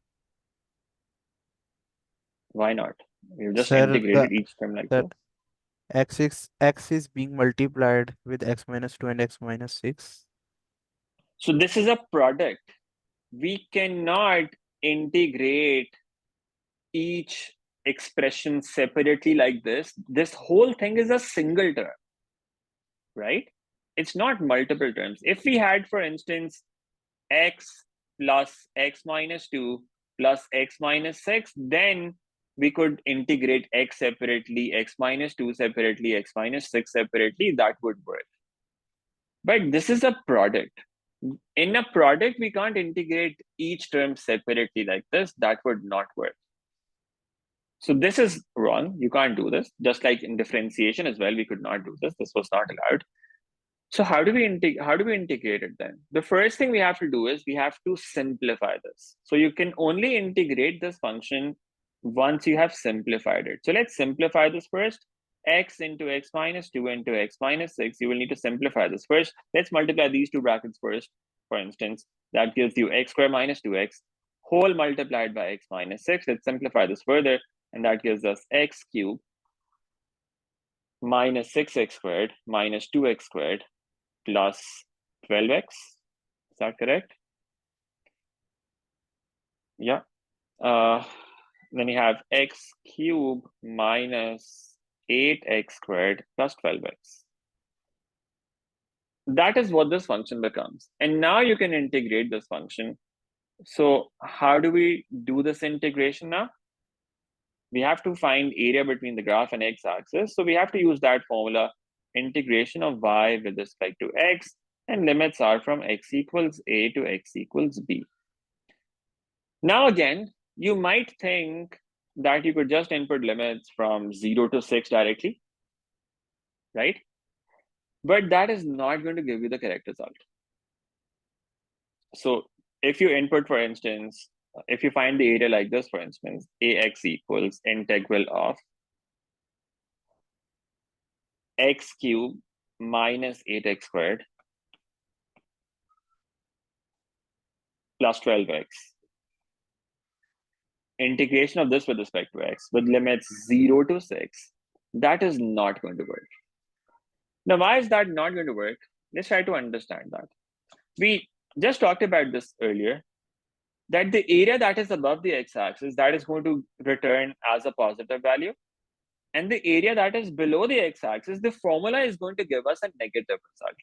Why not? We've just Sir, integrated each term like that this. x is being multiplied with x minus 2 and x minus 6. So this is a product. We cannot integrate each expression separately like this. This whole thing is a single term, right? It's not multiple terms. If we had, for instance, x plus x minus 2 plus x minus 6, then we could integrate x separately, x minus 2 separately, x minus 6 separately. That would work. But this is a product. In a product, we can't integrate each term separately like this. That would not work. So this is wrong. You can't do this. Just like in differentiation as well, we could not do this. This was not allowed. So how do we integrate it then? The first thing we have to do is we have to simplify this. So you can only integrate this function once you have simplified it. So let's simplify this first. X into x minus 2 into x minus 6. You will need to simplify this first. Let's multiply these two brackets first. For instance, that gives you x squared minus 2x whole multiplied by x minus 6. Let's simplify this further, and that gives us x cubed minus 6x squared minus 2x squared plus 12x. Is that correct? Yeah. Then you have x cubed minus 8x squared plus 12x. That is what this function becomes. And now you can integrate this function. So how do we do this integration now? We have to find area between the graph and x-axis. So we have to use that formula, integration of y with respect to x, and limits are from x equals a to x equals b. Now again, you might think that you could just input limits from 0 to 6 directly, right? But that is not going to give you the correct result. So if you input, for instance, if you find the area like this, for instance, ax equals integral of x cubed minus 8x squared plus 12x. Integration of this with respect to x with limits 0 to 6, that is not going to work. Now, why is that not going to work? Let's try to understand that. We just talked about this earlier, that the area that is above the x-axis, that is going to return as a positive value. And the area that is below the x-axis, the formula is going to give us a negative result.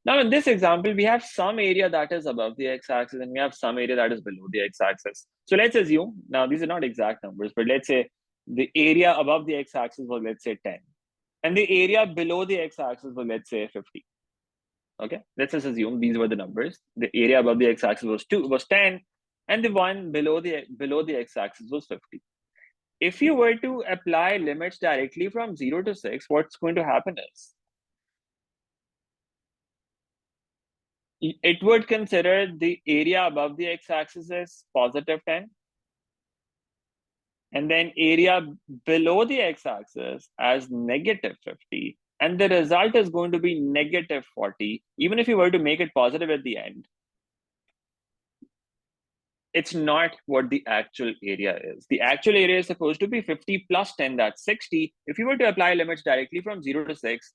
Now, in this example, we have some area that is above the x-axis and we have some area that is below the x-axis. So let's assume, now these are not exact numbers, but let's say the area above the x-axis was, let's say 10. And the area below the x-axis was, let's say 50. Okay, let's just assume these were the numbers. The area above the x-axis was 10, and the one below the x-axis was 50. If you were to apply limits directly from 0 to 6, what's going to happen is it would consider the area above the x-axis as positive 10, and then area below the x-axis as negative 50, and the result is going to be negative 40. Even if you were to make it positive at the end, it's not what the actual area is. The actual area is supposed to be 50 plus 10, that's 60. If you were to apply limits directly from 0 to 6,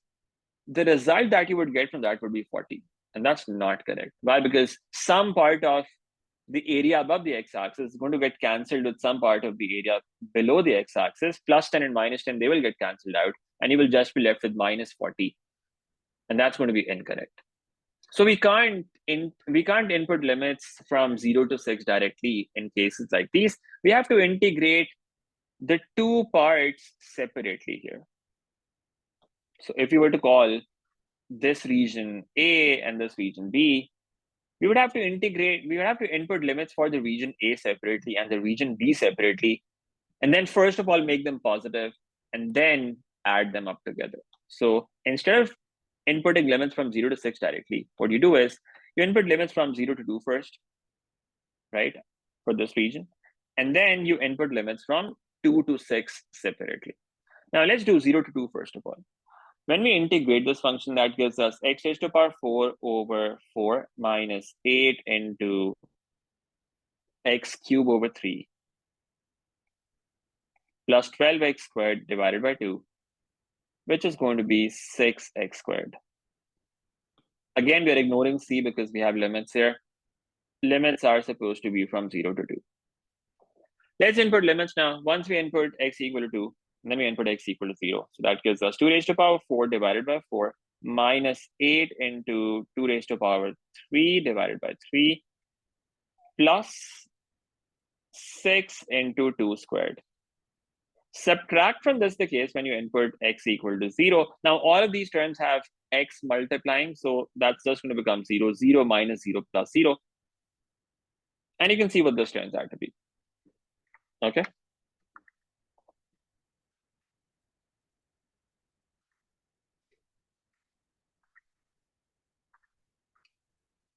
the result that you would get from that would be 40. And that's not correct. Why? Because some part of the area above the x-axis is going to get cancelled with some part of the area below the x-axis. Plus 10 and minus 10, they will get cancelled out, and you will just be left with minus 40. And that's going to be incorrect. So we can't input limits from 0 to 6 directly in cases like these. We have to integrate the two parts separately here. So if you were to call this region A and this region B, we would have to input limits for the region A separately and the region B separately, and then first of all make them positive and then add them up together. So instead of inputting limits from 0 to 6 directly, what you do is you input limits from 0 to 2 first, right, for this region, and then you input limits from 2 to 6 separately. Now let's do 0 to 2 first of all. When we integrate this function, that gives us x raised to the power 4 over 4 minus 8 into x cubed over 3 plus 12x squared divided by 2, which is going to be 6x squared. Again, we're ignoring c because we have limits here. Limits are supposed to be from 0 to 2. Let's input limits now. Once we input x equal to 2, then we input x equal to 0. So that gives us 2 raised to power 4 divided by 4 minus 8 into 2 raised to power 3 divided by 3 plus 6 into 2 squared. Subtract from this the case when you input x equal to 0. Now, all of these terms have x multiplying, so that's just going to become 0, 0 minus 0 plus 0. And you can see what this turns out to be. Okay.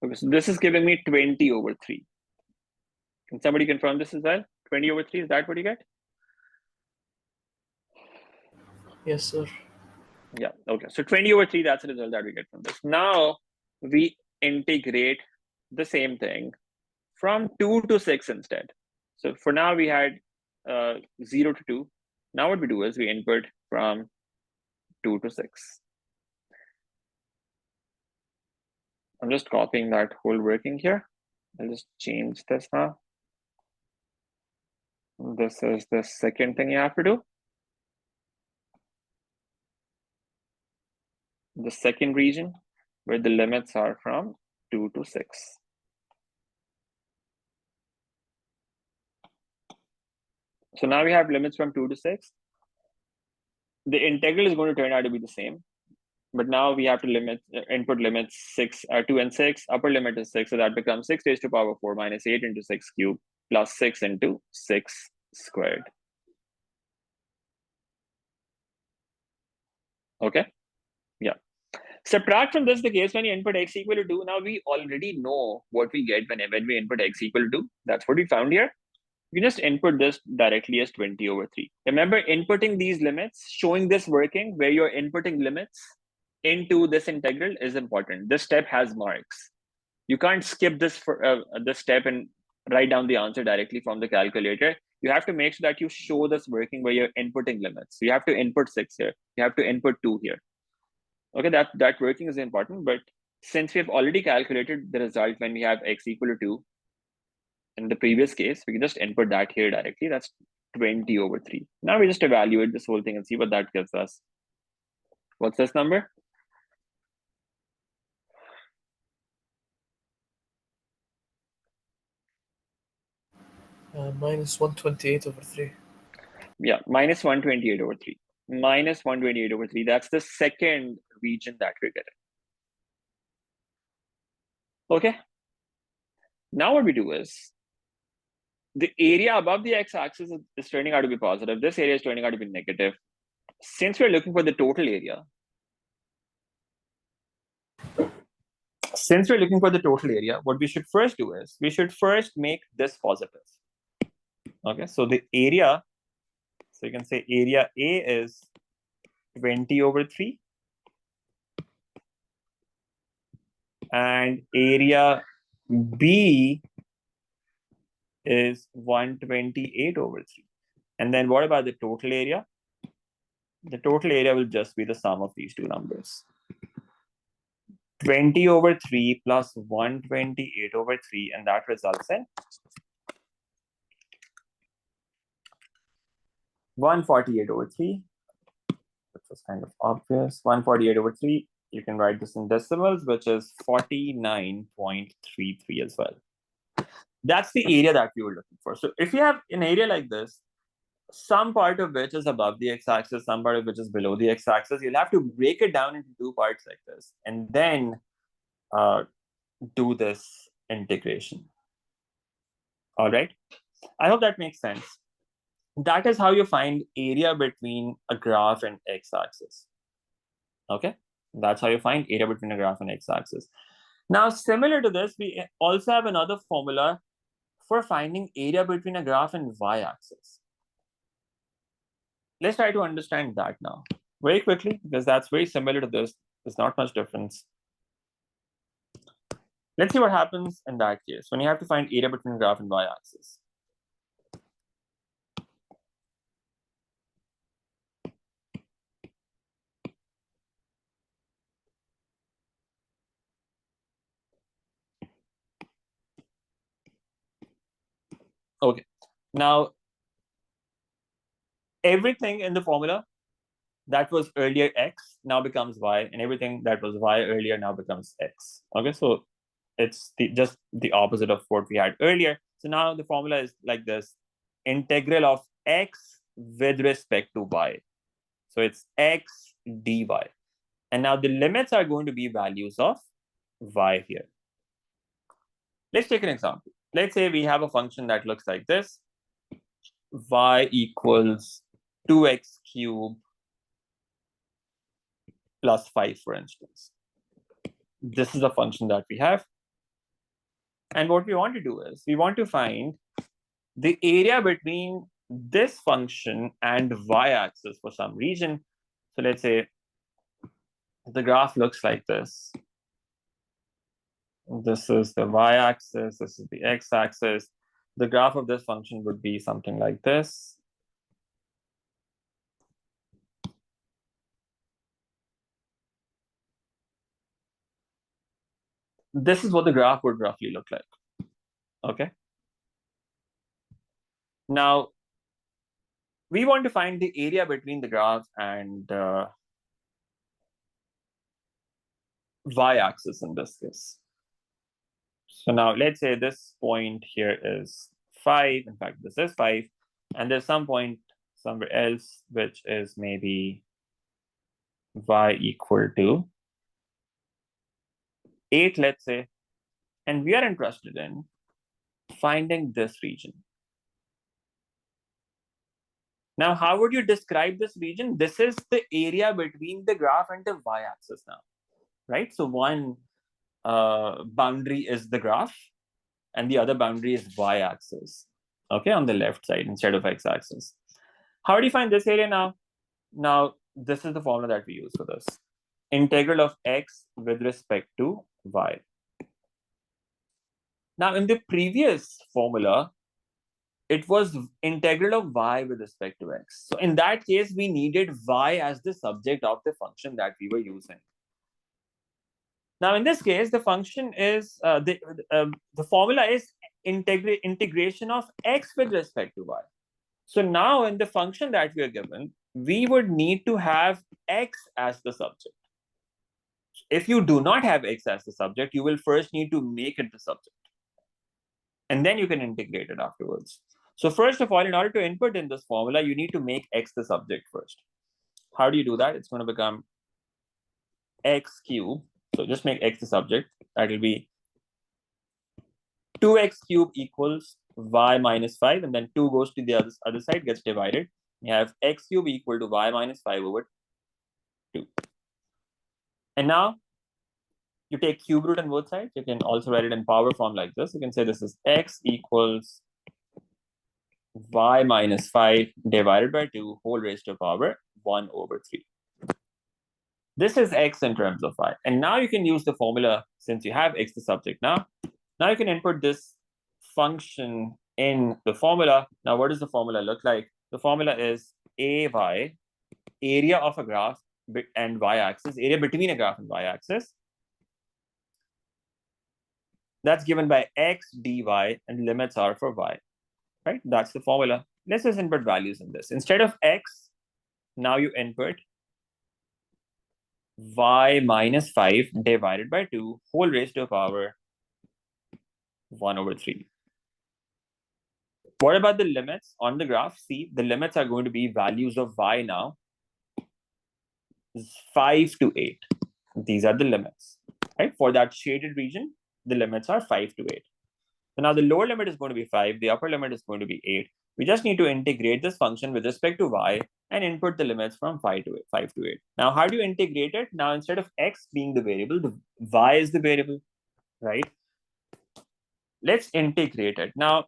Okay, so this is giving me 20 over 3. Can somebody confirm this as well? 20 over 3, is that what you get? Yes, sir. Yeah, okay. So 20 over 3, that's the result that we get from this. Now we integrate the same thing from 2 to 6 instead. So for now we had 0 to 2. Now what we do is we input from 2 to 6. I'm just copying that whole working here. I'll just change this now. This is the second thing you have to do. The second region where the limits are from 2 to 6. So now we have limits from 2 to 6. The integral is going to turn out to be the same, but now we have to input limits 2 and 6. Upper limit is 6, so that becomes 6 raised to power 4 minus 8 into 6 cubed plus 6 into 6 squared. Okay, yeah. Subtract from this the case when you input x equal to 2. Now we already know what we get when we input x equal to 2. That's what we found here. You just input this directly as 20 over 3. Remember, inputting these limits, showing this working where you're inputting limits into this integral is important. This step has marks. You can't skip this step and write down the answer directly from the calculator. You have to make sure that you show this working where you're inputting limits. So you have to input 6 here. You have to input 2 here. Okay, that working is important, but since we've already calculated the result when we have x equal to 2, in the previous case, we can just input that here directly. That's 20 over 3. Now we just evaluate this whole thing and see what that gives us. What's this number? Minus 128 over 3. Yeah, minus 128 over 3. Minus 128 over 3. That's the second region that we're getting. Okay. Now what we do is, the area above the x-axis is turning out to be positive. This area is turning out to be negative. Since we're looking for the total area, what we should first do is, we should first make this positive. Okay, so the area, so you can say area A is 20 over 3. And area B is 128 over 3. And then what about the total area? The total area will just be the sum of these two numbers. 20 over 3 plus 128 over 3, and that results in 148 over 3. Which was kind of obvious. 148 over 3. You can write this in decimals, which is 49.33 as well. That's the area that we were looking for. So if you have an area like this, some part of which is above the x-axis, some part of which is below the x-axis, you'll have to break it down into two parts like this, and then do this integration. All right. I hope that makes sense. That is how you find area between a graph and x-axis. Okay. That's how you find area between a graph and x-axis. Now, similar to this, we also have another formula for finding area between a graph and y-axis. Let's try to understand that now very quickly, because that's very similar to this. There's not much difference. Let's see what happens in that case when you have to find area between graph and y-axis. Okay. Now, everything in the formula that was earlier x now becomes y, and everything that was y earlier now becomes x. Okay, so it's just the opposite of what we had earlier. So now the formula is like this: integral of x with respect to y. So it's x dy. And now the limits are going to be values of y here. Let's take an example. Let's say we have a function that looks like this: y equals 2x cubed plus 5, for instance. This is a function that we have. And what we want to do is we want to find the area between this function and y-axis for some region. So let's say the graph looks like this. This is the y-axis, this is the x-axis. The graph of this function would be something like this. This is what the graph would roughly look like. Okay. Now, we want to find the area between the graph and y-axis in this case. So now let's say this point here is 5. In fact, this is 5. And there's some point somewhere else, which is maybe y equal to 8, let's say. And we are interested in finding this region. Now, how would you describe this region? This is the area between the graph and the y-axis now, right? So one boundary is the graph, and the other boundary is y-axis, okay, on the left side instead of x-axis. How do you find this area now? Now, this is the formula that we use for this. Integral of x with respect to y. Now, in the previous formula, it was integral of y with respect to x. So in that case, we needed y as the subject of the function that we were using. Now, in this case, the function is, the formula is integration of x with respect to y. So now in the function that we are given, we would need to have x as the subject. If you do not have x as the subject, you will first need to make it the subject. And then you can integrate it afterwards. So first of all, in order to input in this formula, you need to make x the subject first. How do you do that? It's going to become x cubed. So just make x the subject. That will be 2x cubed equals y minus 5. And then 2 goes to the other side, gets divided. You have x cubed equal to y minus 5 over 2. And now you take cube root on both sides. You can also write it in power form like this. You can say this is x equals y minus 5 divided by 2 whole raised to power 1 over 3. This is x in terms of y. And now you can use the formula since you have x the subject now. Now you can input this function in the formula. Now, what does the formula look like? The formula is ay, area of a graph and y-axis, area between a graph and y-axis. That's given by x dy, and the limits are for y, right? That's the formula. Let's just input values in this. Instead of x, now you input y minus 5 divided by 2 whole raised to power 1 over 3. What about the limits on the graph? See, the limits are going to be values of y now. 5 to 8. These are the limits, right? For that shaded region, the limits are 5 to 8. So now the lower limit is going to be 5. The upper limit is going to be 8. We just need to integrate this function with respect to y and input the limits from 5 to 8. Now, how do you integrate it? Now, instead of x being the variable, the y is the variable, right? Let's integrate it. Now,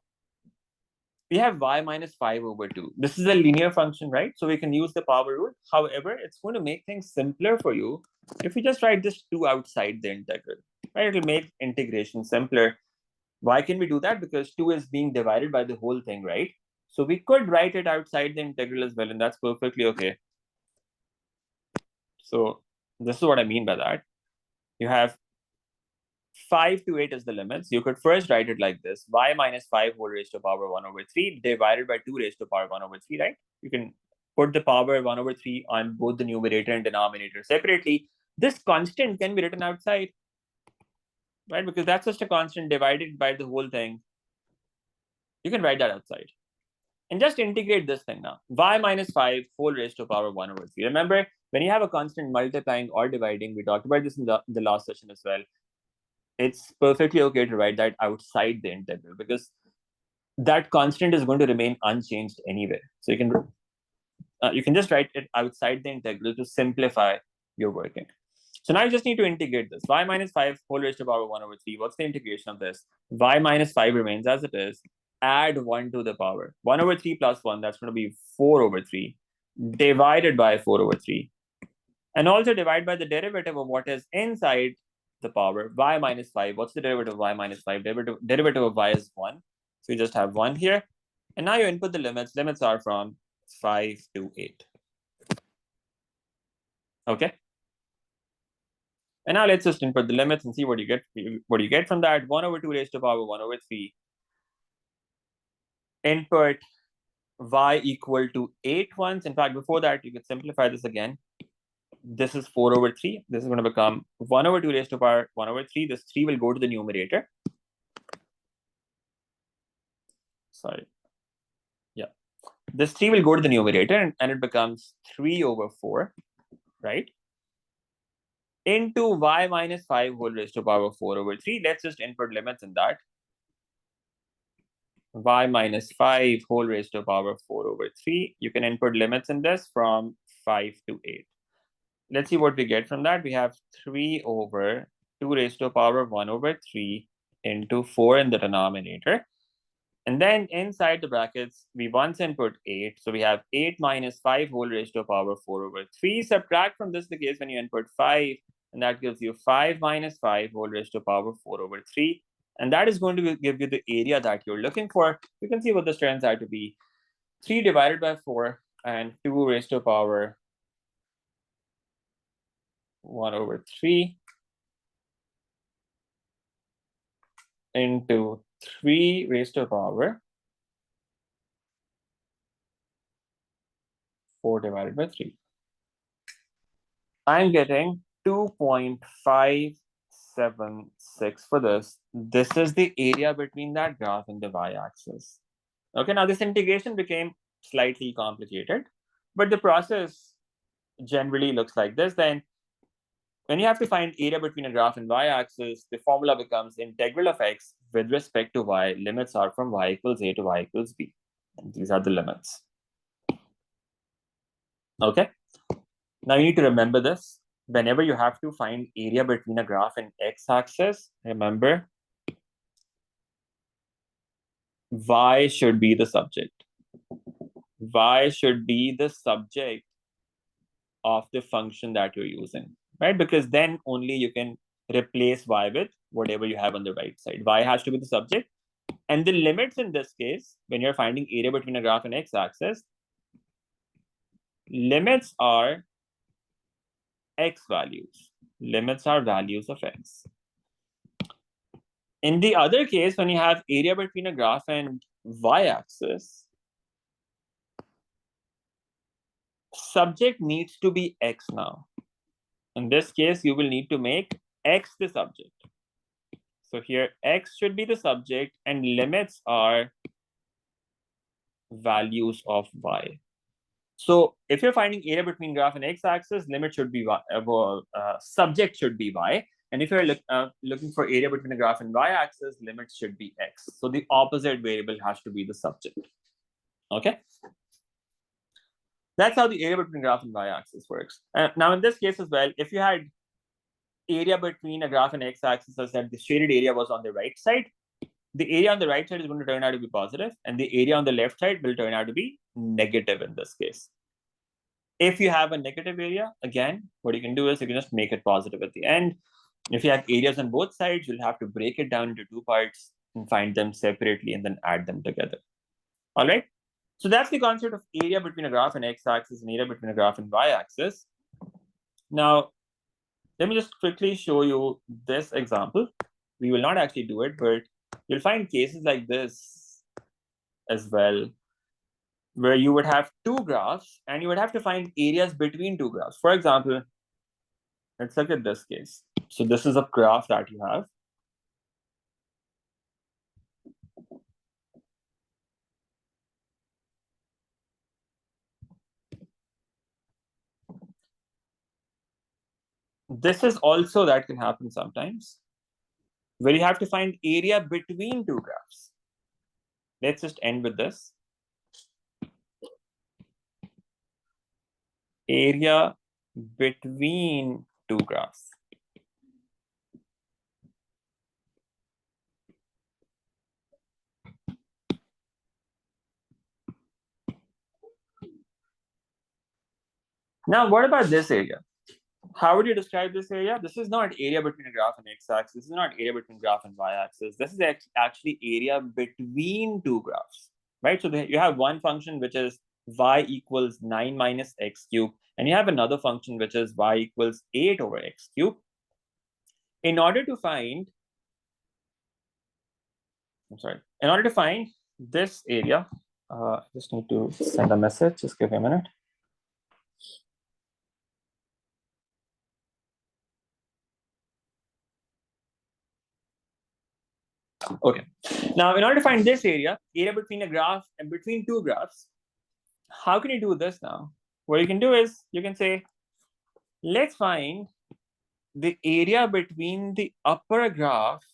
we have y minus 5 over 2. This is a linear function, right? So we can use the power rule. However, it's going to make things simpler for you if you just write this 2 outside the integral, right? It will make integration simpler. Why can we do that? Because 2 is being divided by the whole thing, right? So we could write it outside the integral as well, and that's perfectly okay. So this is what I mean by that. You have 5 to 8 is the limits. You could first write it like this: y minus 5 whole raised to power 1 over 3 divided by 2 raised to power 1 over 3, right? You can put the power 1 over 3 on both the numerator and denominator separately. This constant can be written outside, right? Because that's just a constant divided by the whole thing. You can write that outside. And just integrate this thing now. Y minus 5 whole raised to power 1 over 3. Remember, when you have a constant multiplying or dividing, we talked about this in the last session as well, it's perfectly okay to write that outside the integral because that constant is going to remain unchanged anyway. So you can just write it outside the integral to simplify your working. So now you just need to integrate this. Y minus 5 whole raised to power 1 over 3. What's the integration of this? Y minus 5 remains as it is. Add 1 to the power. 1 over 3 plus 1, that's going to be 4 over 3 divided by 4 over 3. And also divide by the derivative of what is inside the power, y minus 5. What's the derivative of y minus 5? Derivative of y is 1. So you just have 1 here. And now you input the limits. Limits are from 5 to 8. Okay. And now let's just input the limits and see what you get. What do you get from that? 1 over 2 raised to power 1 over 3. Input y equal to 8 once. In fact, before that, you could simplify this again. This is 4 over 3. This is going to become 1 over 2 raised to power 1 over 3. This 3 will go to the numerator. Sorry. Yeah. This 3 will go to the numerator and it becomes 3 over 4, right? Into y minus 5 whole raised to power 4 over 3. Let's just input limits in that. Y minus 5 whole raised to power 4 over 3. You can input limits in this from 5 to 8. Let's see what we get from that. We have 3 over 2 raised to power 1 over 3 into 4 in the denominator. And then inside the brackets, we once input 8. So we have 8 minus 5 whole raised to power 4 over 3. Subtract from this the case when you input 5. And that gives you 5 minus 5 whole raised to power 4 over 3. And that is going to give you the area that you're looking for. You can see what this turns out to be. 3 divided by 4 and 2 raised to power 1 over 3 into 3 raised to power 4 divided by 3. I'm getting 2.576 for this. This is the area between that graph and the y-axis. Okay, now this integration became slightly complicated, but the process generally looks like this. Then when you have to find area between a graph and y-axis, the formula becomes integral of x with respect to y. Limits are from y equals a to y equals b. And these are the limits. Okay. Now you need to remember this. Whenever you have to find area between a graph and x-axis, remember y should be the subject. Y should be the subject of the function that you're using, right? Because then only you can replace y with whatever you have on the right side. Y has to be the subject. And the limits in this case, when you're finding area between a graph and x-axis, limits are x values. Limits are values of x. In the other case, when you have area between a graph and y-axis, subject needs to be x now. In this case, you will need to make x the subject. So here, x should be the subject and limits are values of y. So if you're finding area between graph and x-axis, limit should be y, subject should be y. And if you're looking for area between a graph and y-axis, limit should be x. So the opposite variable has to be the subject. Okay. That's how the area between graph and y-axis works. Now in this case as well, if you had area between a graph and x-axis such that the shaded area was on the right side, the area on the right side is going to turn out to be positive, and the area on the left side will turn out to be negative in this case. If you have a negative area, again, what you can do is you can just make it positive at the end. If you have areas on both sides, you'll have to break it down into 2 parts and find them separately and then add them together. All right. So that's the concept of area between a graph and x-axis and area between a graph and y-axis. Now, let me just quickly show you this example. we will not actually do it, but you'll find cases like this as well, where you would have two graphs and you would have to find areas between two graphs. For example, let's look at this case. So this is a graph that you have. This is also that can happen sometimes, where you have to find area between two graphs. Let's just end with this. Area between two graphs. Now, what about this area? How would you describe this area? This is not area between a graph and x-axis. This is not area between graph and y-axis. This is actually area between two graphs, right? So you have one function which is y equals 9 minus x cubed, and you have another function which is y equals 8 over x cubed. In order to find this area, I just need to send a message. Just give me a minute. Okay. Now, in order to find this area between a graph and between two graphs, how can you do this now? What you can do is you can say, let's find the area between the upper graph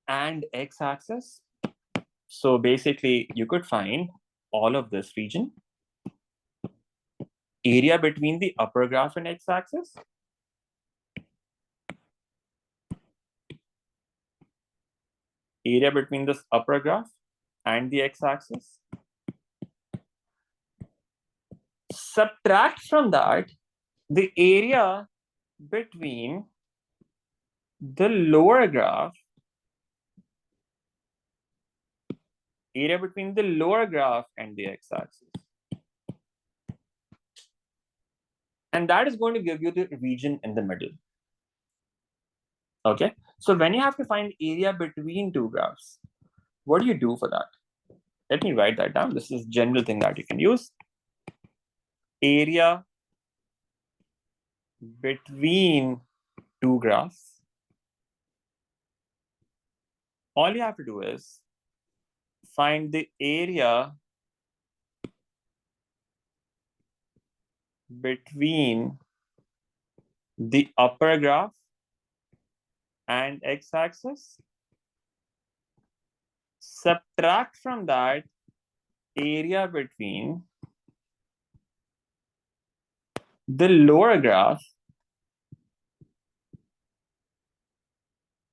and x-axis. So basically, you could find all of this region, area between the upper graph and x-axis. Area between this upper graph and the x-axis. Subtract from that the area between the lower graph, area between the lower graph and the x-axis. And that is going to give you the region in the middle. Okay, so when you have to find area between two graphs, what do you do for that? Let me write that down. This is a general thing that you can use. Area between two graphs. All you have to do is find the area between the upper graph and x-axis. Subtract from that area between the lower graph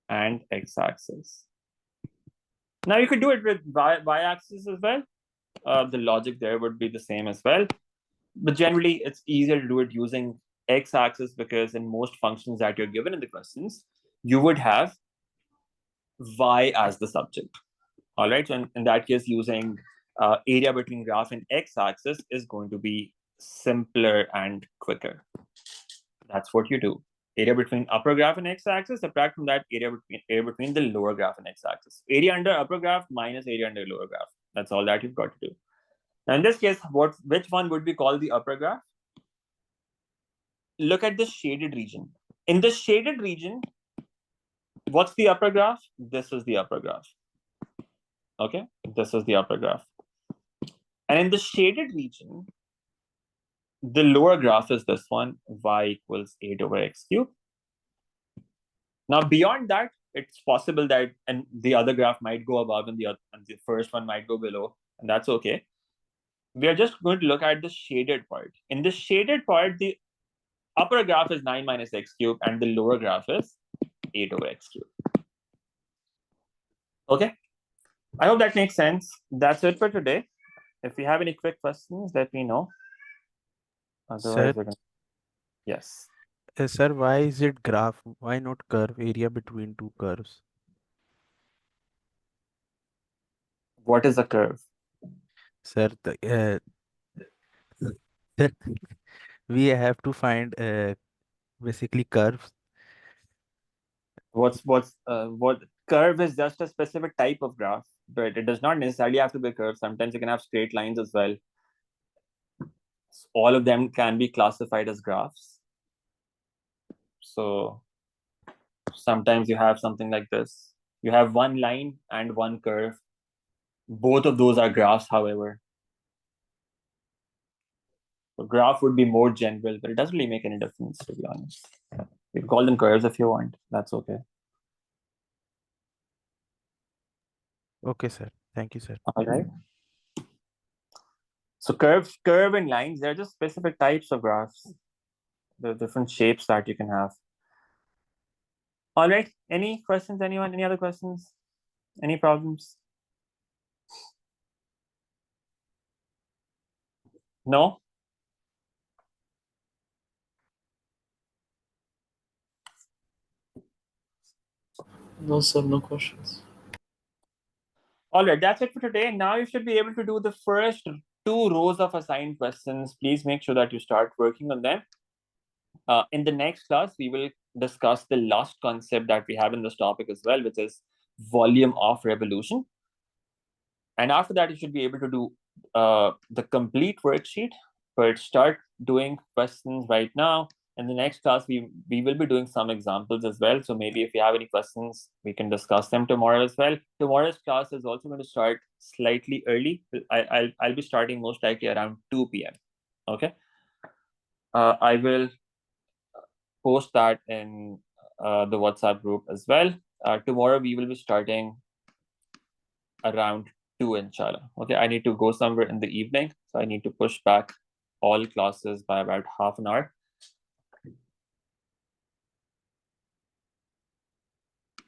and x-axis. Now you could do it with y-axis as well. The logic there would be the same as well. But generally, it's easier to do it using x-axis because in most functions that you're given in the questions, you would have y as the subject. All right, so in that case, using area between graph and x-axis is going to be simpler and quicker. That's what you do. Area between upper graph and x-axis, subtract from that area between the lower graph and x-axis. Area under upper graph minus area under lower graph. That's all that you've got to do. Now in this case, which one would we call the upper graph? Look at the shaded region. In the shaded region, what's the upper graph? This is the upper graph. Okay, this is the upper graph. And in the shaded region, the lower graph is this one, y equals 8 over x cubed. Now, beyond that, it's possible that and the other graph might go above and the first one might go below, and that's okay. We are just going to look at the shaded part. In the shaded part, the upper graph is 9 minus x cubed and the lower graph is 8 over x cubed. Okay, I hope that makes sense. That's it for today. If you have any quick questions, let me know. Otherwise, Sir, yes. sir, why is it graph? Why not curve? Area between two curves. What is a curve? Sir, sir, we have to find basically curves. What curve is just a specific type of graph, but it does not necessarily have to be a curve. Sometimes you can have straight lines as well. All of them can be classified as graphs. So sometimes you have something like this. You have one line and one curve. Both of those are graphs, however. So graph would be more general, but it doesn't really make any difference, to be honest. You can call them curves if you want. That's okay. Okay, sir. Thank you, sir. All right. So curve and lines, they're just specific types of graphs. The different shapes that you can have. All right. Any questions, anyone? Any other questions? Any problems? No? No, sir, no questions. All right, that's it for today. Now you should be able to do the first 2 rows of assigned questions. Please make sure that you start working on them. In the next class, we will discuss the last concept that we have in this topic as well, which is volume of revolution. And after that, you should be able to do the complete worksheet. But start doing questions right now. In the next class, we will be doing some examples as well. So maybe if you have any questions, we can discuss them tomorrow as well. Tomorrow's class is also going to start slightly early. I'll be starting most likely around 2 p.m. Okay. I will post that in the WhatsApp group as well. Tomorrow we will be starting around 2, inshallah. Okay, I need to go somewhere in the evening, so I need to push back all classes by about half an hour.